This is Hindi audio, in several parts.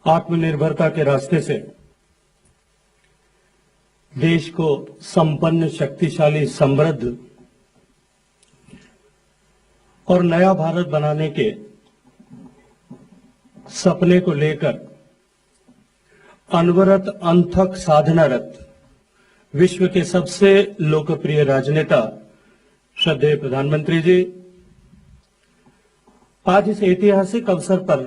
आत्मनिर्भरता के रास्ते से देश को संपन्न, शक्तिशाली, समृद्ध और नया भारत बनाने के सपने को लेकर अनवरत अनथक साधनारत विश्व के सबसे लोकप्रिय राजनेता श्रद्धेय प्रधानमंत्री जी आज इस ऐतिहासिक अवसर पर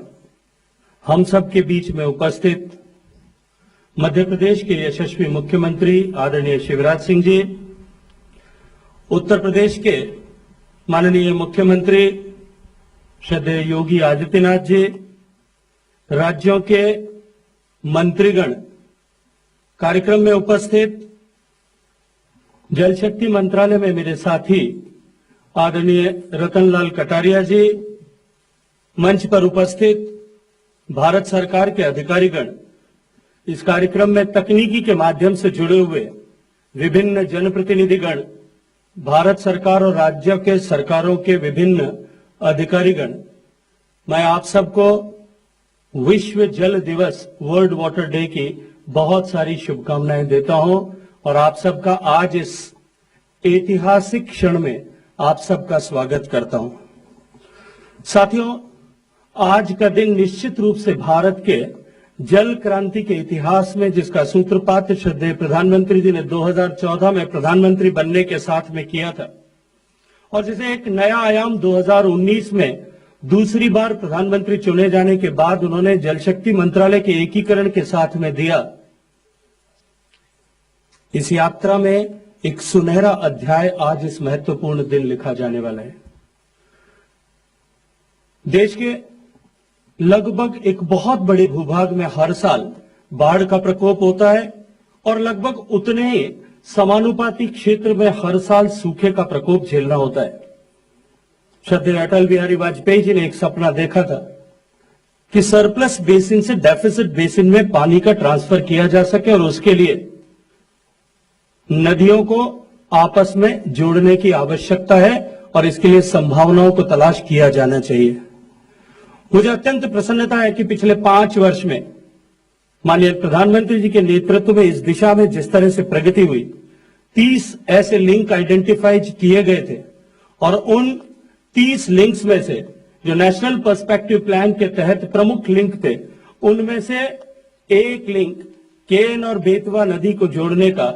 हम सब के बीच में उपस्थित मध्य प्रदेश के यशस्वी मुख्यमंत्री आदरणीय शिवराज सिंह जी, उत्तर प्रदेश के माननीय मुख्यमंत्री श्रद्धेय योगी आदित्यनाथ जी, राज्यों के मंत्रीगण, कार्यक्रम में उपस्थित जल शक्ति मंत्रालय में मेरे साथी आदरणीय रतनलाल कटारिया जी, मंच पर उपस्थित भारत सरकार के अधिकारीगण, इस कार्यक्रम में तकनीकी के माध्यम से जुड़े हुए विभिन्न जनप्रतिनिधिगण, भारत सरकार और राज्य के सरकारों के विभिन्न अधिकारीगण, मैं आप सबको विश्व जल दिवस, वर्ल्ड वाटर डे की बहुत सारी शुभकामनाएं देता हूं और आप सबका आज इस ऐतिहासिक क्षण में आप सबका स्वागत करता हूं। साथियों, आज का दिन निश्चित रूप से भारत के जल क्रांति के इतिहास में, जिसका सूत्रपात श्रद्धेय प्रधानमंत्री जी ने 2014 में प्रधानमंत्री बनने के साथ में किया था और जिसे एक नया आयाम 2019 में दूसरी बार प्रधानमंत्री चुने जाने के बाद उन्होंने जल शक्ति मंत्रालय के एकीकरण के साथ में दिया। इस यात्रा में एक सुनहरा अध्याय आज इस महत्वपूर्ण दिन लिखा जाने वाला है। देश के लगभग एक बहुत बड़े भूभाग में हर साल बाढ़ का प्रकोप होता है और लगभग उतने ही समानुपाती क्षेत्र में हर साल सूखे का प्रकोप झेलना होता है। श्रद्धेय अटल बिहारी वाजपेयी जी ने एक सपना देखा था कि सरप्लस बेसिन से डेफिसिट बेसिन में पानी का ट्रांसफर किया जा सके और उसके लिए नदियों को आपस में जोड़ने की आवश्यकता है और इसके लिए संभावनाओं को तलाश किया जाना चाहिए। मुझे अत्यंत प्रसन्नता है कि पिछले 5 वर्ष में माननीय प्रधानमंत्री जी के नेतृत्व में इस दिशा में जिस तरह से प्रगति हुई, 30 ऐसे लिंक आइडेंटिफाई किए गए थे और उन 30 लिंक्स में से जो नेशनल पर्सपेक्टिव प्लान के तहत प्रमुख लिंक थे, उनमें से एक लिंक केन और बेतवा नदी को जोड़ने का,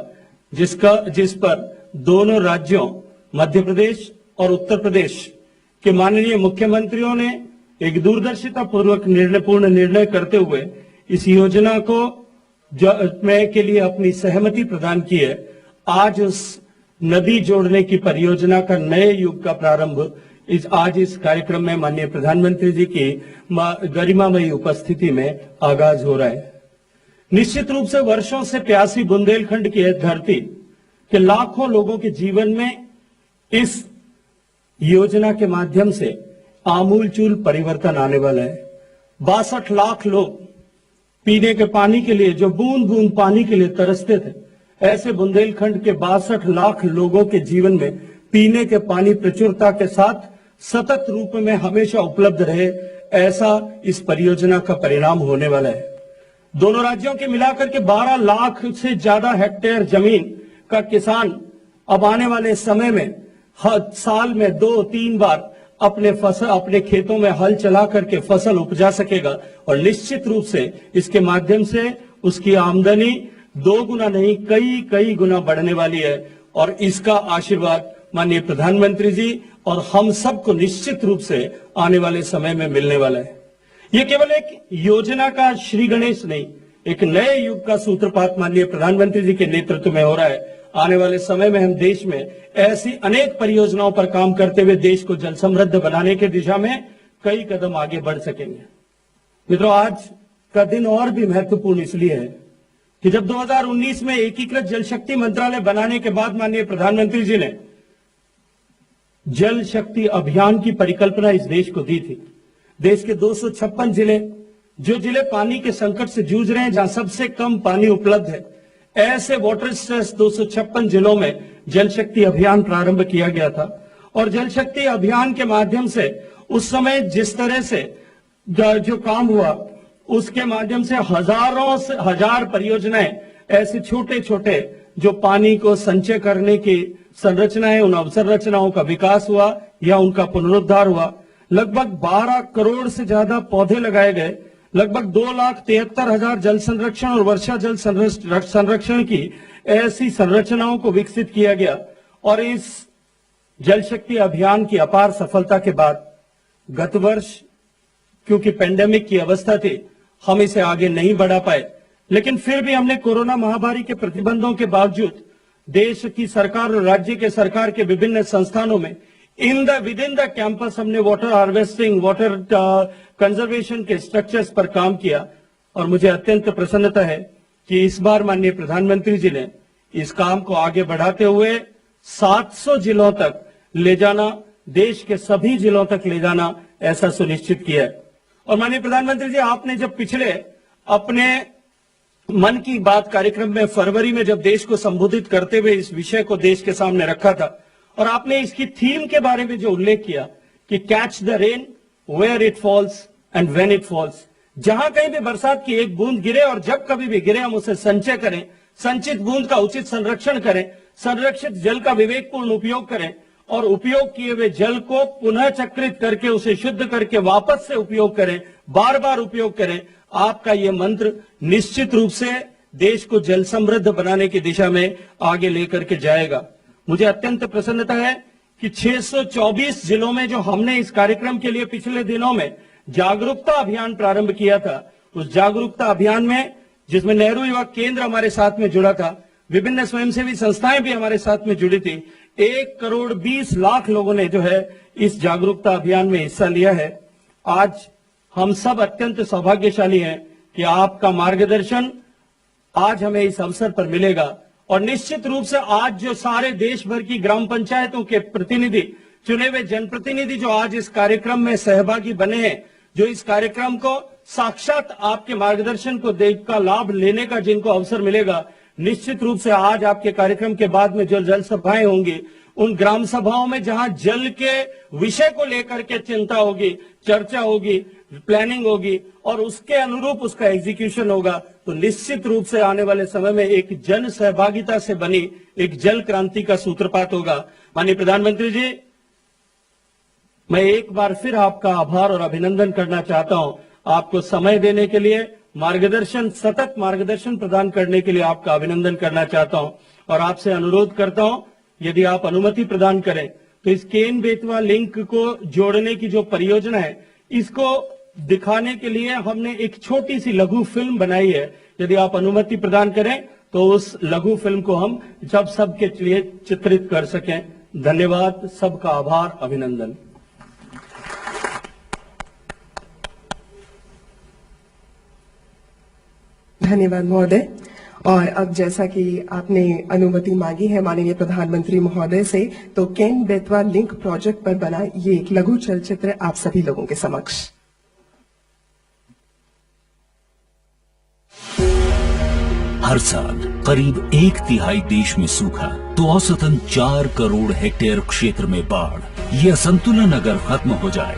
जिस पर दोनों राज्यों मध्य प्रदेश और उत्तर प्रदेश के माननीय मुख्यमंत्रियों ने एक दूरदर्शिता पूर्वक पूर्ण निर्णय करते हुए इस योजना को के लिए अपनी सहमति प्रदान की है। आज उस नदी जोड़ने की परियोजना का नए युग का प्रारंभ आज इस कार्यक्रम में माननीय प्रधानमंत्री जी की गरिमामयी उपस्थिति में आगाज हो रहा है। निश्चित रूप से वर्षों से प्यासी बुंदेलखंड की धरती के लाखों लोगों के जीवन में इस योजना के माध्यम से आमूलचूल परिवर्तन आने वाला है। 62 लाख लोग पीने के पानी के लिए, जो बूंद बूंद पानी के लिए तरसते थे, ऐसे बुंदेलखंड के 62 लाख लोगों के जीवन में पीने के पानी प्रचुरता के साथ सतत रूप में हमेशा उपलब्ध रहे, ऐसा इस परियोजना का परिणाम होने वाला है। दोनों राज्यों के मिलाकर के 12 लाख से ज्यादा हेक्टेयर जमीन का किसान अब आने वाले समय में हर साल में 2-3 बार अपने खेतों में हल चला करके फसल उपजा सकेगा और निश्चित रूप से इसके माध्यम से उसकी आमदनी 2 गुना नहीं, कई गुना बढ़ने वाली है और इसका आशीर्वाद माननीय प्रधानमंत्री जी और हम सबको निश्चित रूप से आने वाले समय में मिलने वाला है। यह केवल एक योजना का श्री गणेश नहीं, एक नए युग का सूत्रपात माननीय प्रधानमंत्री जी के नेतृत्व में हो रहा है। आने वाले समय में हम देश में ऐसी अनेक परियोजनाओं पर काम करते हुए देश को जल समृद्ध बनाने की दिशा में कई कदम आगे बढ़ सकेंगे। मित्रों, आज का दिन और भी महत्वपूर्ण इसलिए है कि जब 2019 में एकीकृत जल शक्ति मंत्रालय बनाने के बाद माननीय प्रधानमंत्री जी ने जल शक्ति अभियान की परिकल्पना इस देश को दी थी। देश के 256 जिले, जो जिले पानी के संकट से जूझ रहे हैं, जहां सबसे कम पानी उपलब्ध है, ऐसे वाटर स्ट्रेस 256 जिलों में जल शक्ति अभियान प्रारंभ किया गया था और जल शक्ति अभियान के माध्यम से उस समय जिस तरह से जो काम हुआ उसके माध्यम से हजारों से हजार परियोजनाएं ऐसे छोटे छोटे जो पानी को संचय करने की संरचनाएं, उन अवसंरचनाओं का विकास हुआ या उनका पुनरुद्धार हुआ। लगभग 12 करोड़ से ज्यादा पौधे लगाए गए, लगभग 2,73,000 जल संरक्षण और वर्षा जल संरक्षण की ऐसी संरचनाओं को विकसित किया गया। और इस जल शक्ति अभियान की अपार सफलता के बाद गत वर्ष, क्योंकि पेंडेमिक की अवस्था थी, हम इसे आगे नहीं बढ़ा पाए, लेकिन फिर भी हमने कोरोना महामारी के प्रतिबंधों के बावजूद देश की सरकार और राज्य के सरकार के विभिन्न संस्थानों में विद इन द कैंपस हमने वाटर हार्वेस्टिंग, वाटर कंजर्वेशन के स्ट्रक्चर्स पर काम किया। और मुझे अत्यंत प्रसन्नता है कि इस बार माननीय प्रधानमंत्री जी ने इस काम को आगे बढ़ाते हुए 700 जिलों तक ले जाना, देश के सभी जिलों तक ले जाना, ऐसा सुनिश्चित किया है। और माननीय प्रधानमंत्री जी, आपने जब पिछले अपने मन की बात कार्यक्रम में फरवरी में जब देश को संबोधित करते हुए इस विषय को देश के सामने रखा था, और आपने इसकी थीम के बारे में जो उल्लेख किया कि catch the rain where it falls and when it falls, जहां कहीं भी बरसात की एक बूंद गिरे और जब कभी भी गिरे हम उसे संचय करें, संचित बूंद का उचित संरक्षण करें, संरक्षित जल का विवेकपूर्ण उपयोग करें और उपयोग किए हुए जल को पुनः चक्रित करके उसे शुद्ध करके वापस से उपयोग करें, बार बार उपयोग करें। आपका यह मंत्र निश्चित रूप से देश को जल समृद्ध बनाने की दिशा में आगे लेकर के जाएगा। मुझे अत्यंत प्रसन्नता है कि 624 जिलों में जो हमने इस कार्यक्रम के लिए पिछले दिनों में जागरूकता अभियान प्रारंभ किया था, उस जागरूकता अभियान में जिसमें नेहरू युवा केंद्र हमारे साथ में जुड़ा था, विभिन्न स्वयंसेवी संस्थाएं भी हमारे साथ में जुड़ी थी, 1,20,00,000 लोगों ने जो है इस जागरूकता अभियान में हिस्सा लिया है। आज हम सब अत्यंत सौभाग्यशाली हैं कि आपका मार्गदर्शन आज हमें इस अवसर पर मिलेगा। और निश्चित रूप से आज जो सारे देश भर की ग्राम पंचायतों के प्रतिनिधि, चुने हुए जनप्रतिनिधि जो आज इस कार्यक्रम में सहभागी बने हैं, जो इस कार्यक्रम को साक्षात आपके मार्गदर्शन को देख का लाभ लेने का जिनको अवसर मिलेगा, निश्चित रूप से आज आपके कार्यक्रम के बाद में जो जल सभाएं होंगी, उन ग्राम सभाओं में जहां जल के विषय को लेकर के चिंता होगी, चर्चा होगी, प्लानिंग होगी और उसके अनुरूप उसका एग्जीक्यूशन होगा, तो निश्चित रूप से आने वाले समय में एक जन सहभागिता से बनी एक जल क्रांति का सूत्रपात होगा। माननीय प्रधानमंत्री जी, मैं एक बार फिर आपका आभार और अभिनंदन करना चाहता हूं। आपको समय देने के लिए, मार्गदर्शन, सतत मार्गदर्शन प्रदान करने के लिए आपका अभिनंदन करना चाहता हूं और आपसे अनुरोध करता हूं, यदि आप अनुमति प्रदान करें तो इस केन बेतवा लिंक को जोड़ने की जो परियोजना है, इसको दिखाने के लिए हमने एक छोटी सी लघु फिल्म बनाई है। यदि आप अनुमति प्रदान करें तो उस लघु फिल्म को हम जब सबके लिए चित्रित कर सकें। धन्यवाद, सबका आभार, अभिनंदन। धन्यवाद महोदय। और अब जैसा कि आपने अनुमति मांगी है माननीय प्रधानमंत्री महोदय से, तो केन बेतवा लिंक प्रोजेक्ट पर बना ये एक लघु चलचित्र आप सभी लोगों के समक्ष। हर साल करीब 1/3 देश में सूखा तो औसतन 4 करोड़ हेक्टेयर क्षेत्र में बाढ़। यह संतुलन अगर खत्म हो जाए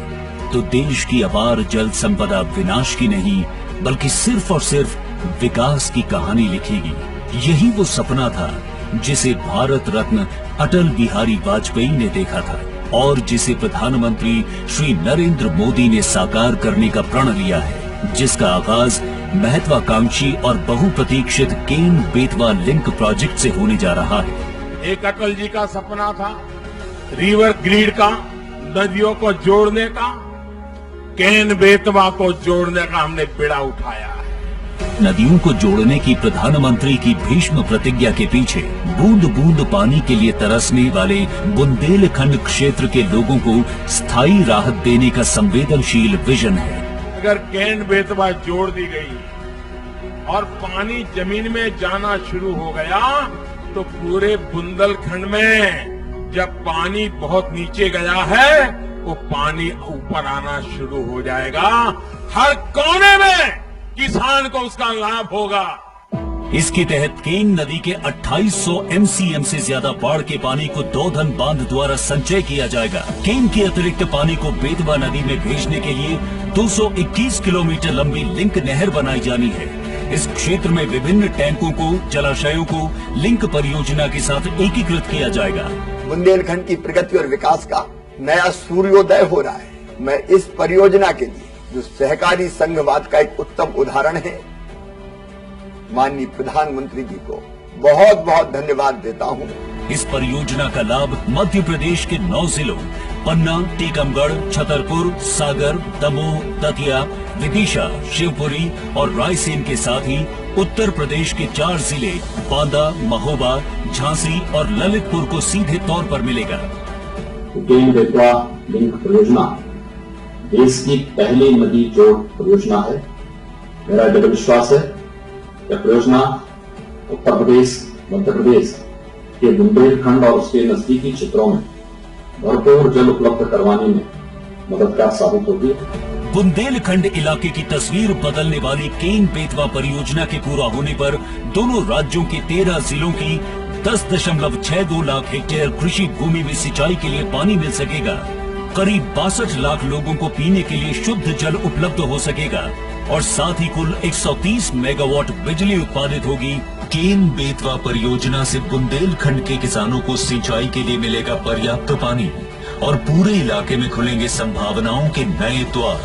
तो देश की अपार जल संपदा विनाश की नहीं बल्कि सिर्फ और सिर्फ विकास की कहानी लिखेगी। यही वो सपना था जिसे भारत रत्न अटल बिहारी वाजपेयी ने देखा था और जिसे प्रधानमंत्री श्री नरेंद्र मोदी ने साकार करने का प्रण लिया है, जिसका आगाज महत्वाकांक्षी और बहुप्रतीक्षित केन बेतवा लिंक प्रोजेक्ट से होने जा रहा है। एक अटल जी का सपना था रिवर ग्रिड का, नदियों को जोड़ने का। केन बेतवा को जोड़ने का हमने बेड़ा उठाया है। नदियों को जोड़ने की प्रधानमंत्री की भीष्म प्रतिज्ञा के पीछे बूंद बूंद पानी के लिए तरसने वाले बुंदेलखंड क्षेत्र के लोगों को स्थायी राहत देने का संवेदनशील विजन है। अगर केन बेतवा जोड़ दी गई और पानी जमीन में जाना शुरू हो गया तो पूरे बुंदेलखंड में जब पानी बहुत नीचे गया है वो पानी ऊपर आना शुरू हो जाएगा। हर कोने में किसान को उसका लाभ होगा। इसके तहत केन नदी के 2800 MCM से ज्यादा बाढ़ के पानी को दौधन बांध द्वारा संचय किया जाएगा। केन के अतिरिक्त पानी को बेतवा नदी में भेजने के लिए 221 किलोमीटर लंबी लिंक नहर बनाई जानी है। इस क्षेत्र में विभिन्न टैंकों को, जलाशयों को लिंक परियोजना के साथ एकीकृत किया जाएगा। बुंदेलखंड की प्रगति और विकास का नया सूर्योदय हो रहा है। मैं इस परियोजना के लिए जो सहकारी संघवाद का एक उत्तम उदाहरण है, माननीय प्रधानमंत्री जी को बहुत बहुत धन्यवाद देता हूं। इस परियोजना का लाभ मध्य प्रदेश के 9 जिलों पन्ना, टीकमगढ़, छतरपुर, सागर, दमोह, दतिया, विदिशा, शिवपुरी और रायसेन के साथ ही उत्तर प्रदेश के 4 जिले बांदा, महोबा, झांसी और ललितपुर को सीधे तौर पर मिलेगा। केन बेतवा लिंक परियोजना देश की पहली नदी जोड़ परियोजना है। मेरा दृढ़ विश्वास है यह परियोजना उत्तर प्रदेश, मध्य प्रदेश के बुंदेलखंड और उसके नजदीकी क्षेत्रों में भरपूर जल उपलब्ध करवाने में मददगार साबित होगी। बुंदेलखंड इलाके की तस्वीर बदलने वाली केन बेतवा परियोजना के पूरा होने पर दोनों राज्यों के 13 जिलों की 10.62 लाख हेक्टेयर कृषि भूमि में सिंचाई के लिए पानी मिल सकेगा। करीब 62 लाख लोगों को पीने के लिए शुद्ध जल उपलब्ध हो सकेगा और साथ ही कुल 130 मेगावाट बिजली उत्पादित होगी। केन बेतवा परियोजना से बुंदेलखंड के किसानों को सिंचाई के लिए मिलेगा पर्याप्त पानी और पूरे इलाके में खुलेंगे संभावनाओं के नए द्वार।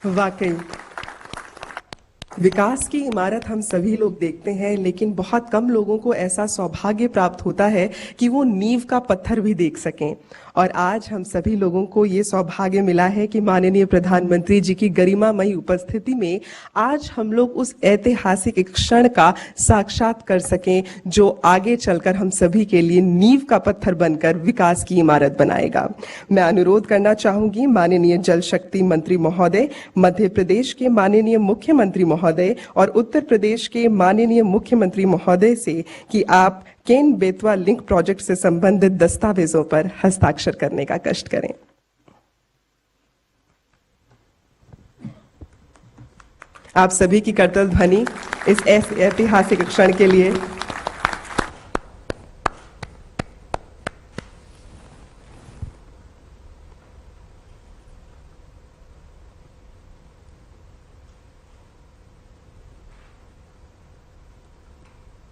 वाकई विकास की इमारत हम सभी लोग देखते हैं, लेकिन बहुत कम लोगों को ऐसा सौभाग्य प्राप्त होता है कि वो नींव का पत्थर भी देख सकें। और आज हम सभी लोगों को ये सौभाग्य मिला है कि माननीय प्रधानमंत्री जी की गरिमामयी उपस्थिति में आज हम लोग उस ऐतिहासिक क्षण का साक्षात कर सकें जो आगे चलकर हम सभी के लिए नींव का पत्थर बनकर विकास की इमारत बनाएगा। मैं अनुरोध करना चाहूंगी माननीय जल शक्ति मंत्री महोदय, मध्य प्रदेश के माननीय मुख्यमंत्री महोदय और उत्तर प्रदेश के माननीय मुख्यमंत्री महोदय से कि आप केन बेतवा लिंक प्रोजेक्ट से संबंधित दस्तावेजों पर हस्ताक्षर करने का कष्ट करें। आप सभी की करतल ध्वनि इस ऐतिहासिक क्षण के लिए।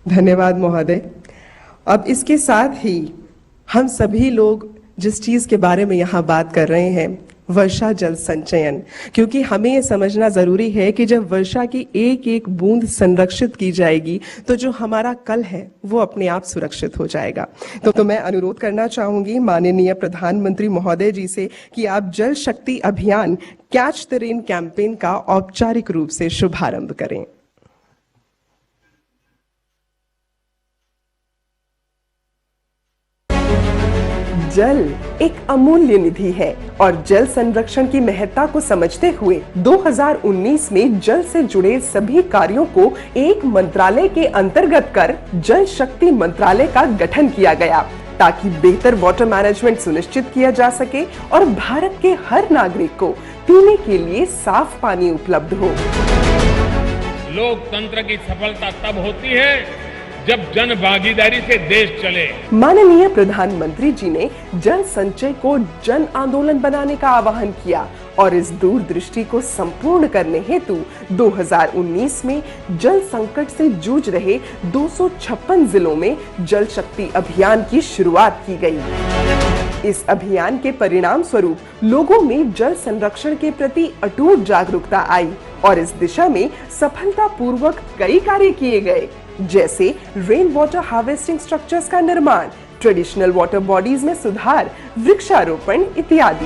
धन्यवाद महोदय। अब इसके साथ ही हम सभी लोग जिस चीज के बारे में यहाँ बात कर रहे हैं, वर्षा जल संचयन, क्योंकि हमें ये समझना जरूरी है कि जब वर्षा की एक एक बूंद संरक्षित की जाएगी तो जो हमारा कल है वो अपने आप सुरक्षित हो जाएगा। तो मैं अनुरोध करना चाहूंगी माननीय प्रधानमंत्री महोदय जी से कि आप जल शक्ति अभियान कैच द रेन कैंपेन का औपचारिक रूप से शुभारंभ करें। जल एक अमूल्य निधि है और जल संरक्षण की महत्ता को समझते हुए 2019 में जल से जुड़े सभी कार्यों को एक मंत्रालय के अंतर्गत कर जल शक्ति मंत्रालय का गठन किया गया ताकि बेहतर वाटर मैनेजमेंट सुनिश्चित किया जा सके और भारत के हर नागरिक को पीने के लिए साफ पानी उपलब्ध हो। लोकतंत्र की सफलता तब होती है जब जन भागीदारी से देश चले। माननीय प्रधानमंत्री जी ने जल संचय को जन आंदोलन बनाने का आह्वान किया और इस दूरदृष्टि को संपूर्ण करने हेतु 2019 में जल संकट से जूझ रहे 256 जिलों में जल शक्ति अभियान की शुरुआत की गई। इस अभियान के परिणाम स्वरूप लोगों में जल संरक्षण के प्रति अटूट जागरूकता आई और इस दिशा में सफलतापूर्वक कई कार्य किए गए, जैसे रेन वाटर हार्वेस्टिंग स्ट्रक्चर्स का निर्माण, ट्रेडिशनल वाटर बॉडीज में सुधार, वृक्षारोपण इत्यादि।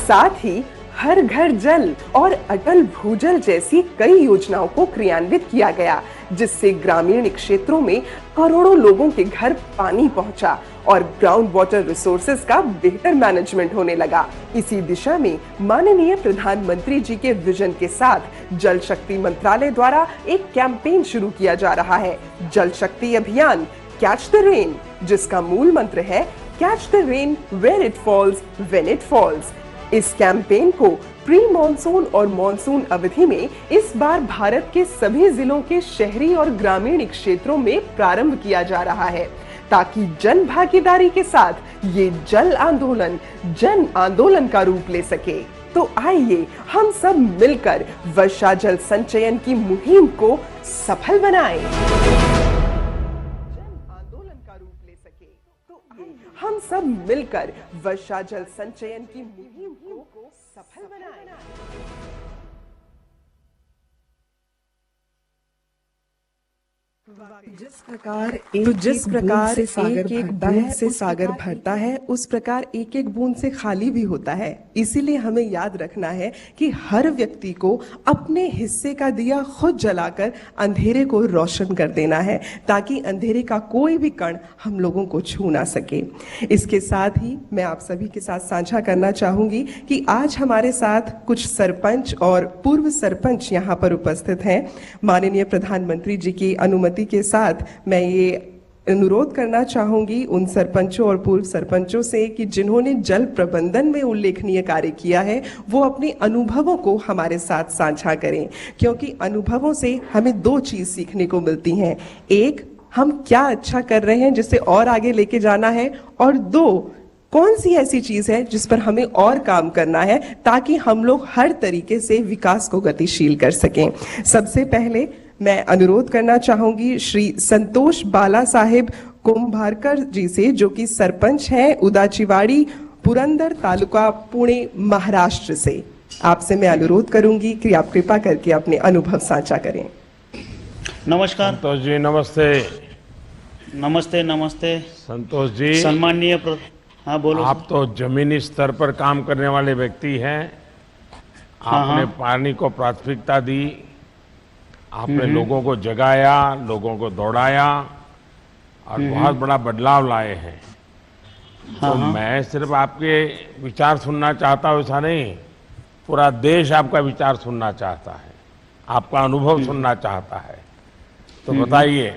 साथ ही हर घर जल और अटल भूजल जैसी कई योजनाओं को क्रियान्वित किया गया, जिससे ग्रामीण क्षेत्रों में करोड़ों लोगों के घर पानी पहुंचा और ग्राउंड वाटर रिसोर्सेज का बेहतर मैनेजमेंट होने लगा। इसी दिशा में माननीय प्रधानमंत्री जी के विजन के साथ जल शक्ति मंत्रालय द्वारा एक कैंपेन शुरू किया जा रहा है, जल शक्ति अभियान कैच द रेन, जिसका मूल मंत्र है catch the rain where it falls when it falls. इस कैंपेन को प्री मॉनसून और मॉनसून अवधि में इस बार भारत के सभी जिलों के शहरी और ग्रामीण क्षेत्रों में प्रारंभ किया जा रहा है, ताकि जन भागीदारी के साथ ये जल आंदोलन जन आंदोलन का रूप ले सके। तो आइए हम सब मिलकर वर्षा जल संचयन की मुहिम को सफल बनाएं। जन आंदोलन का रूप ले सके। तो आइए हम सब मिलकर वर्षा जल संचयन की मुहिम को सफल बनाएं। जिस प्रकार एक एक बूंद से सागर भरता है, उस प्रकार एक एक बूंद से खाली भी होता है। इसीलिए हमें याद रखना है कि हर व्यक्ति को अपने हिस्से का दिया खुद जलाकर अंधेरे को रोशन कर देना है, ताकि अंधेरे का कोई भी कण हम लोगों को छू ना सके। इसके साथ ही मैं आप सभी के साथ साझा करना चाहूंगी कि आज हमारे साथ कुछ सरपंच और पूर्व सरपंच यहाँ पर उपस्थित हैं। माननीय प्रधानमंत्री जी की अनुमति के साथ मैं ये अनुरोध करना चाहूंगी उन सरपंचों और पूर्व सरपंचों से कि जिन्होंने जल प्रबंधन में उल्लेखनीय कार्य किया है, वो अपने अनुभवों को हमारे साथ साझा करें, क्योंकि अनुभवों से हमें दो चीज सीखने को मिलती हैं। एक, हम क्या अच्छा कर रहे हैं जिसे और आगे लेके जाना है, और दो, कौन सी ऐसी चीज है जिस पर हमें और काम करना है, ताकि हम लोग हर तरीके से विकास को गतिशील कर सकें। सबसे पहले मैं अनुरोध करना चाहूंगी श्री संतोष बाला साहेब कुंभारकर जी से, जो कि सरपंच हैं उदाचीवाड़ी, पुरंदर तालुका, पुणे, महाराष्ट्र से। आपसे मैं अनुरोध करूंगी कि आप कृपा करके अपने अनुभव साझा करें। नमस्कार संतोष जी, नमस्ते। नमस्ते नमस्ते संतोष जी, सम्माननीय हाँ बोलो। आप तो जमीनी स्तर पर काम करने वाले व्यक्ति हैं। आपने पानी को प्राथमिकता दी, आपने लोगों को जगाया, लोगों को दौड़ाया और बहुत बड़ा बदलाव लाए हैं। तो मैं सिर्फ आपके विचार सुनना चाहता हूँ, ऐसा नहीं, पूरा देश आपका विचार सुनना चाहता है, आपका अनुभव सुनना चाहता है। तो बताइए।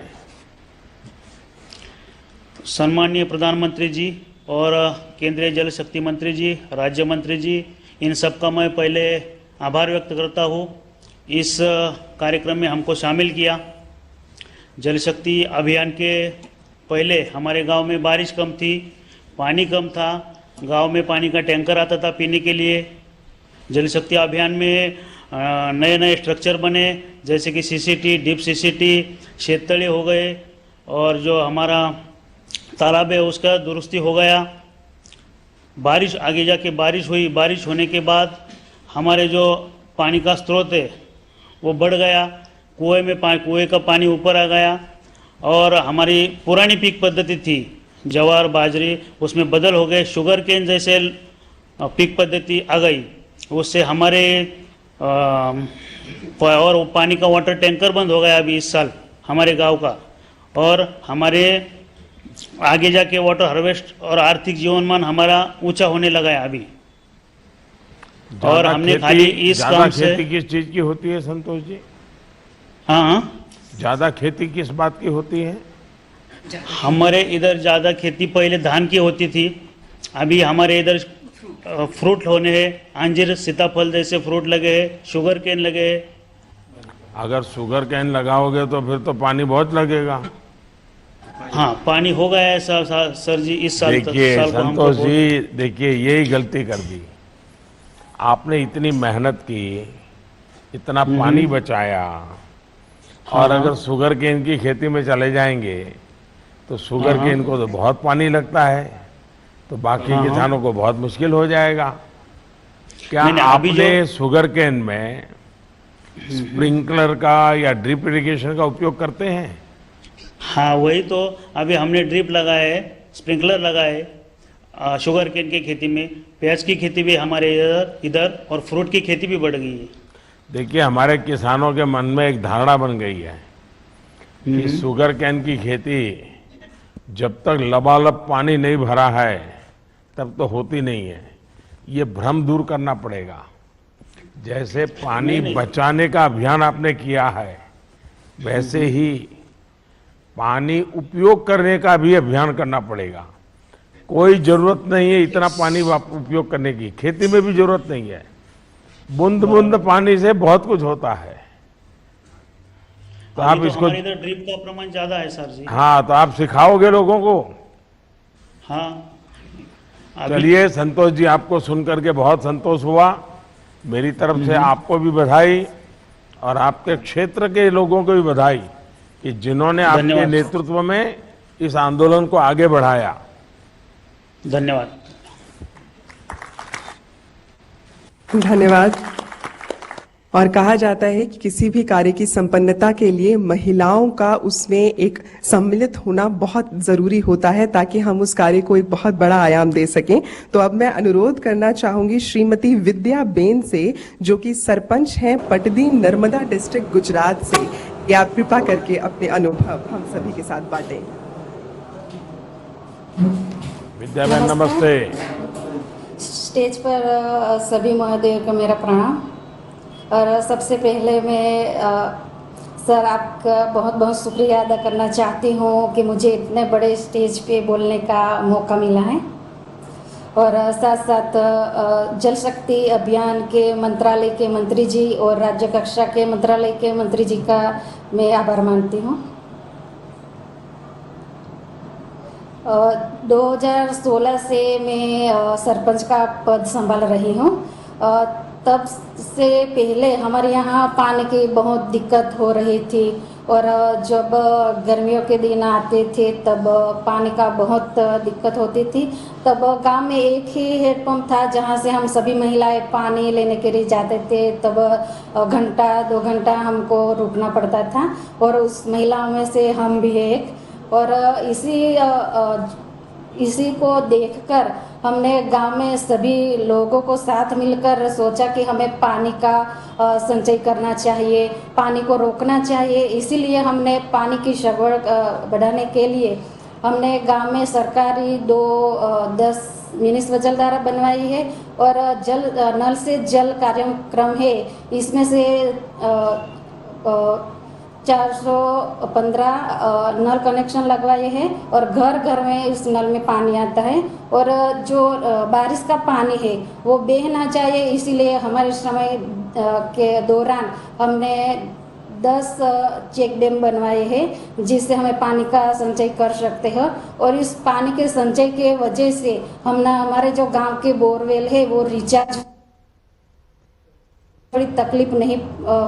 सम्माननीय प्रधानमंत्री जी और केंद्रीय जल शक्ति मंत्री जी, राज्य मंत्री जी, इन सबका मैं पहले आभार व्यक्त करता हूँ। इस कार्यक्रम में हमको शामिल किया। जल शक्ति अभियान के पहले हमारे गांव में बारिश कम थी, पानी कम था, गांव में पानी का टैंकर आता था पीने के लिए। जल शक्ति अभियान में नए नए स्ट्रक्चर बने, जैसे कि सीसीटी, डीप सीसीटी, शेततळे हो गए, और जो हमारा तालाब है उसका दुरुस्ती हो गया। बारिश आगे जाके बारिश हुई, बारिश होने के बाद हमारे जो पानी का स्रोत है वो बढ़ गया, कुएं का पानी ऊपर आ गया, और हमारी पुरानी पीक पद्धति थी ज्वार बाजरी, उसमें बदल हो गए, शुगर केन जैसे पीक पद्धति आ गई। उससे हमारे और पानी का वाटर टैंकर बंद हो गया अभी इस साल हमारे गांव का, और हमारे आगे जाके वाटर हार्वेस्ट और आर्थिक जीवनमान हमारा ऊंचा होने लगा है अभी। और हमने खाली इस काम से खेती किस चीज की होती है संतोष जी? हाँ, ज्यादा खेती किस बात की होती है? हमारे इधर ज़्यादा खेती पहले धान की होती थी, अभी हमारे इधर फ्रूट होने हैं, अंजीर सीताफल जैसे फ्रूट लगे हैं, शुगर केन लगे हैं। अगर शुगर कैन लगाओगे तो फिर तो पानी बहुत लगेगा। हाँ, पानी हो गया है सर जी इस साल। देखिए साल को हमको संतोष जी, देखिए यही गलती कर दी आपने। इतनी मेहनत की, इतना पानी बचाया, और अगर शुगर केन की खेती में चले जाएंगे तो शुगर केन को तो बहुत पानी लगता है, तो बाकी किसानों को बहुत मुश्किल हो जाएगा। क्या आपने शुगर केन में स्प्रिंकलर का या ड्रिप इरिगेशन का उपयोग करते हैं? हाँ, वही तो अभी हमने ड्रिप लगाए है, स्प्रिंकलर लगाए शुगर केन की खेती में। प्याज की खेती भी हमारे इधर और फ्रूट की खेती भी बढ़ गई है। देखिए, हमारे किसानों के मन में एक धारणा बन गई है कि शुगर केन की खेती जब तक लबालब पानी नहीं भरा है तब तो होती नहीं है। ये भ्रम दूर करना पड़ेगा। जैसे पानी बचाने का अभियान आपने किया है, वैसे ही पानी उपयोग करने का भी अभियान करना पड़ेगा। कोई जरूरत नहीं है इतना पानी उपयोग करने की, खेती में भी जरूरत नहीं है। बूंद बूंद पानी से बहुत कुछ होता है। तो आप अभी तो इसको, हमारे इधर ड्रिप का प्रमाण ज्यादा है सर जी। हाँ, तो आप सिखाओगे लोगों को। हाँ अभी चलिए संतोष जी, आपको सुनकर के बहुत संतोष हुआ। मेरी तरफ से आपको भी बधाई और आपके क्षेत्र के लोगों को भी बधाई कि जिन्होंने आपके धन्यवाद। नेतृत्व में इस आंदोलन को आगे बढ़ाया। धन्यवाद। धन्यवाद। और कहा जाता है कि किसी भी कार्य की संपन्नता के लिए महिलाओं का उसमें एक सम्मिलित होना बहुत जरूरी होता है ताकि हम उस कार्य को एक बहुत बड़ा आयाम दे सकें। तो अब मैं अनुरोध करना चाहूंगी श्रीमती विद्या बेन से, जो कि सरपंच हैं पटदी नर्मदा डिस्ट्रिक्ट गुजरात से, कि आप कृपा करके अपने अनुभव हम सभी के साथ बांटें। विद्याबेन नमस्ते। स्टेज पर सभी महोदयों को मेरा प्रणाम। और सबसे पहले मैं सर आपका बहुत बहुत शुक्रिया अदा करना चाहती हूँ कि मुझे इतने बड़े स्टेज पे बोलने का मौका मिला है। और साथ साथ जल शक्ति अभियान के मंत्रालय के मंत्री जी और राज्य कक्षा के मंत्रालय के मंत्री जी का मैं आभार मानती हूँ। 2016 से मैं सरपंच का पद संभाल रही हूँ। तब से पहले हमारे यहाँ पानी की बहुत दिक्कत हो रही थी और जब गर्मियों के दिन आते थे तब पानी का बहुत दिक्कत होती थी। तब गांव में एक ही हैंडपंप था जहाँ से हम सभी महिलाएं पानी लेने के लिए जाते थे। तब घंटा 2 घंटा हमको रुकना पड़ता था और उस महिलाओं में से हम भी एक। और इसी को देखकर हमने गांव में सभी लोगों को साथ मिलकर सोचा कि हमें पानी का संचय करना चाहिए, पानी को रोकना चाहिए। इसीलिए हमने पानी की सगवड़ बढ़ाने के लिए हमने गांव में सरकारी 10 मिनी स्वजलधारा बनवाई है और नल से जल कार्यक्रम है। इसमें से 415 नल कनेक्शन लगवाए हैं और घर घर में इस नल में पानी आता है। और जो बारिश का पानी है वो बह ना जाए, इसीलिए हमारे समय के दौरान हमने 10 चेक डैम बनवाए हैं जिससे हमें पानी का संचय कर सकते हैं। और इस पानी के संचय के वजह से हमारे जो गांव के बोरवेल है वो रिचार्ज, थोड़ी तकलीफ नहीं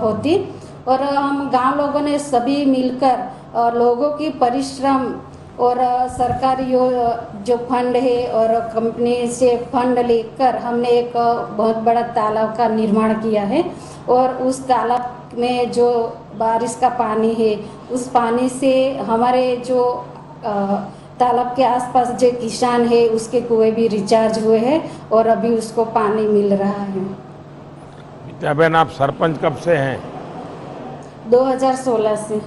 होती। और हम गांव लोगों ने सभी मिलकर लोगों की परिश्रम और सरकारी जो फंड है और कंपनी से फंड लेकर हमने एक बहुत बड़ा तालाब का निर्माण किया है। और उस तालाब में जो बारिश का पानी है उस पानी से हमारे जो तालाब के आसपास जो किसान है उसके कुएं भी रिचार्ज हुए हैं और अभी उसको पानी मिल रहा है। विद्याबेन, आप सरपंच कब से हैं? 2016 से।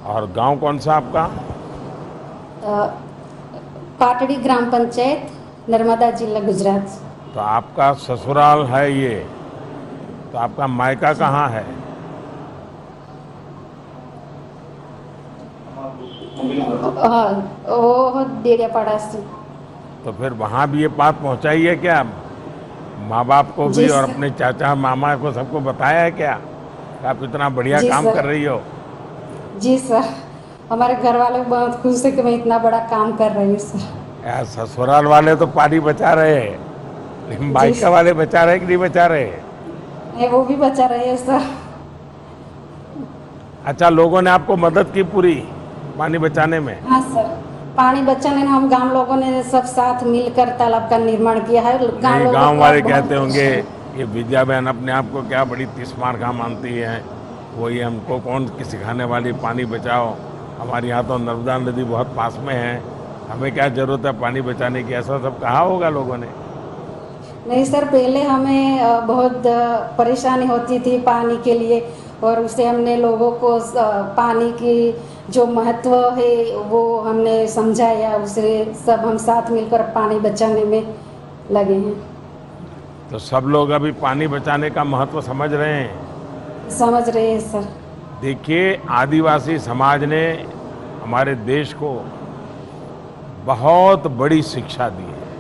और गांव कौन सा आपका? पाटड़ी ग्राम पंचायत, नर्मदा जिला, गुजरात। तो आपका ससुराल है ये, तो आपका मायका कहाँ है? वो डेरियापाड़ा से। तो फिर वहाँ भी ये बात पहुँचाई है क्या? माँ बाप को भी जी और सर। अपने चाचा मामा को सबको बताया है क्या कि आप इतना बढ़िया जी काम सर। कर रही हो? जी सर, हमारे घर वाले बहुत खुश है कि मैं इतना बड़ा काम कर रही हूँ सर। यार, ससुराल वाले तो पानी बचा रहे हैं, लेकिन मायका वाले बचा रहे कि नहीं बचा रहे? वो भी बचा रहे हैं सर। अच्छा, लोगों ने आपको मदद की पूरी पानी बचाने में? हाँ सर, पानी बचाने में हम गांव लोगों ने सब साथ मिलकर तालाब का निर्माण किया है। गांव वाले कहते होंगे ये विद्याबेन अपने आप को क्या बड़ी तिस्मार का मानती है, वो ये हमको कौन की सिखाने वाली, पानी बचाओ, हमारे यहाँ तो नर्मदा नदी बहुत पास में है, हमें क्या जरूरत है पानी बचाने की, ऐसा सब कहा होगा लोगों ने? नहीं सर, पहले हमें बहुत परेशानी होती थी पानी के लिए और उससे हमने लोगों को पानी की जो महत्व है वो हमने समझाया, उसे सब हम साथ मिलकर पानी बचाने में लगे हैं। तो सब लोग अभी पानी बचाने का महत्व समझ रहे हैं? समझ रहे हैं सर। देखिए, आदिवासी समाज ने हमारे देश को बहुत बड़ी शिक्षा दी है।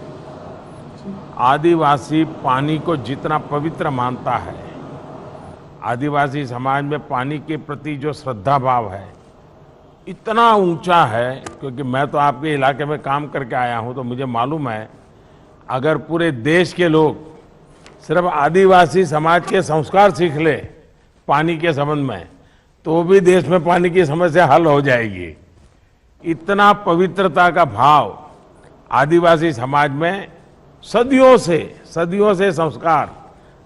आदिवासी पानी को जितना पवित्र मानता है, आदिवासी समाज में पानी के प्रति जो श्रद्धा भाव है इतना ऊंचा है, क्योंकि मैं तो आपके इलाके में काम करके आया हूं, तो मुझे मालूम है अगर पूरे देश के लोग सिर्फ आदिवासी समाज के संस्कार सीख ले पानी के संबंध में, तो भी देश में पानी की समस्या हल हो जाएगी। इतना पवित्रता का भाव आदिवासी समाज में सदियों से संस्कार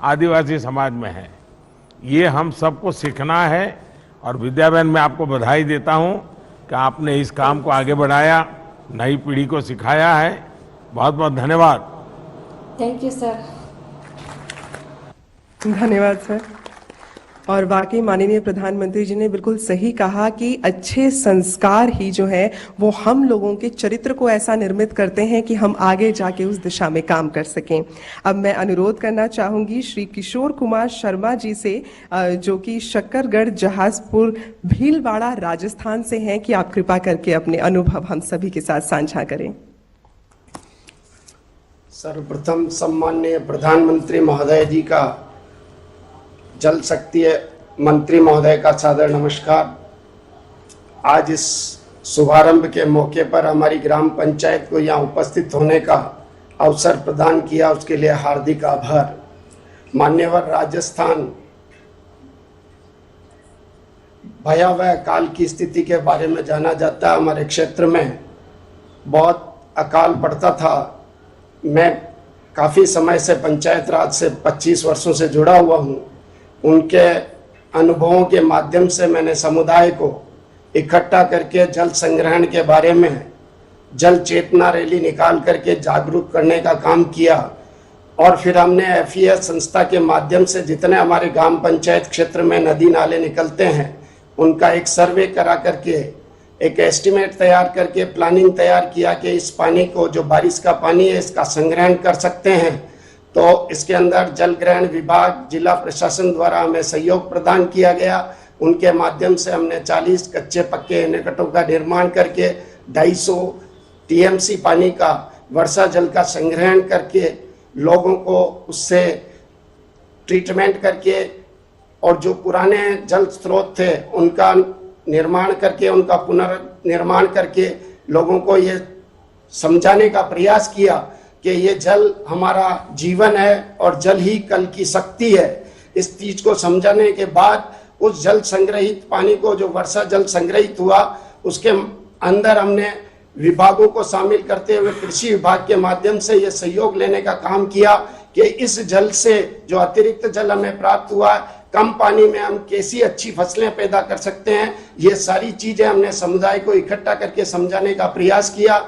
आदिवासी समाज में है। ये हम सबको सीखना है। और विद्याबेन, मैं आपको बधाई देता हूं कि आपने इस काम को आगे बढ़ाया, नई पीढ़ी को सिखाया है। बहुत बहुत धन्यवाद। Thank you sir. धन्यवाद सर। और वाकई माननीय प्रधानमंत्री जी ने बिल्कुल सही कहा कि अच्छे संस्कार ही जो है वो हम लोगों के चरित्र को ऐसा निर्मित करते हैं कि हम आगे जाके उस दिशा में काम कर सकें। अब मैं अनुरोध करना चाहूंगी श्री किशोर कुमार शर्मा जी से, जो कि शक्करगढ़ जहाजपुर भीलवाड़ा राजस्थान से हैं, कि आप कृपा करके अपने अनुभव हम सभी के साथ साझा करें। सर्वप्रथम सम्माननीय प्रधानमंत्री महोदय जी का, जल शक्ति मंत्री महोदय का सादर नमस्कार। आज इस शुभारंभ के मौके पर हमारी ग्राम पंचायत को यहाँ उपस्थित होने का अवसर प्रदान किया, उसके लिए हार्दिक आभार। मान्यवर, राजस्थान भयावह काल की स्थिति के बारे में जाना जाता है। हमारे क्षेत्र में बहुत अकाल पड़ता था। मैं काफ़ी समय से पंचायत राज से 25 वर्षों से जुड़ा हुआ हूँ। उनके अनुभवों के माध्यम से मैंने समुदाय को इकट्ठा करके जल संग्रहण के बारे में जल चेतना रैली निकाल करके जागरूक करने का काम किया। और फिर हमने FES संस्था के माध्यम से जितने हमारे ग्राम पंचायत क्षेत्र में नदी नाले निकलते हैं उनका एक सर्वे करा करके, एक एस्टिमेट तैयार करके प्लानिंग तैयार किया कि इस पानी को, जो बारिश का पानी है, इसका संग्रहण कर सकते हैं। तो इसके अंदर जल ग्रहण विभाग, जिला प्रशासन द्वारा हमें सहयोग प्रदान किया गया। उनके माध्यम से हमने 40 कच्चे पक्के एनीकटों का निर्माण करके 250 TMC पानी का, वर्षा जल का संग्रहण करके लोगों को उससे ट्रीटमेंट करके, और जो पुराने जल स्रोत थे उनका निर्माण करके, उनका पुनर्निर्माण करके लोगों को ये समझाने का प्रयास किया कि ये जल हमारा जीवन है और जल ही कल की शक्ति है। इस चीज को समझाने के बाद उस जल संग्रहित पानी को, जो वर्षा जल संग्रहित हुआ, उसके अंदर हमने विभागों को शामिल करते हुए कृषि विभाग के माध्यम से ये सहयोग लेने का काम किया कि इस जल से, जो अतिरिक्त जल हमें प्राप्त हुआ, कम पानी में हम कैसी अच्छी फसलें पैदा कर सकते हैं। ये सारी चीजें हमने समुदाय को इकट्ठा करके समझाने का प्रयास किया।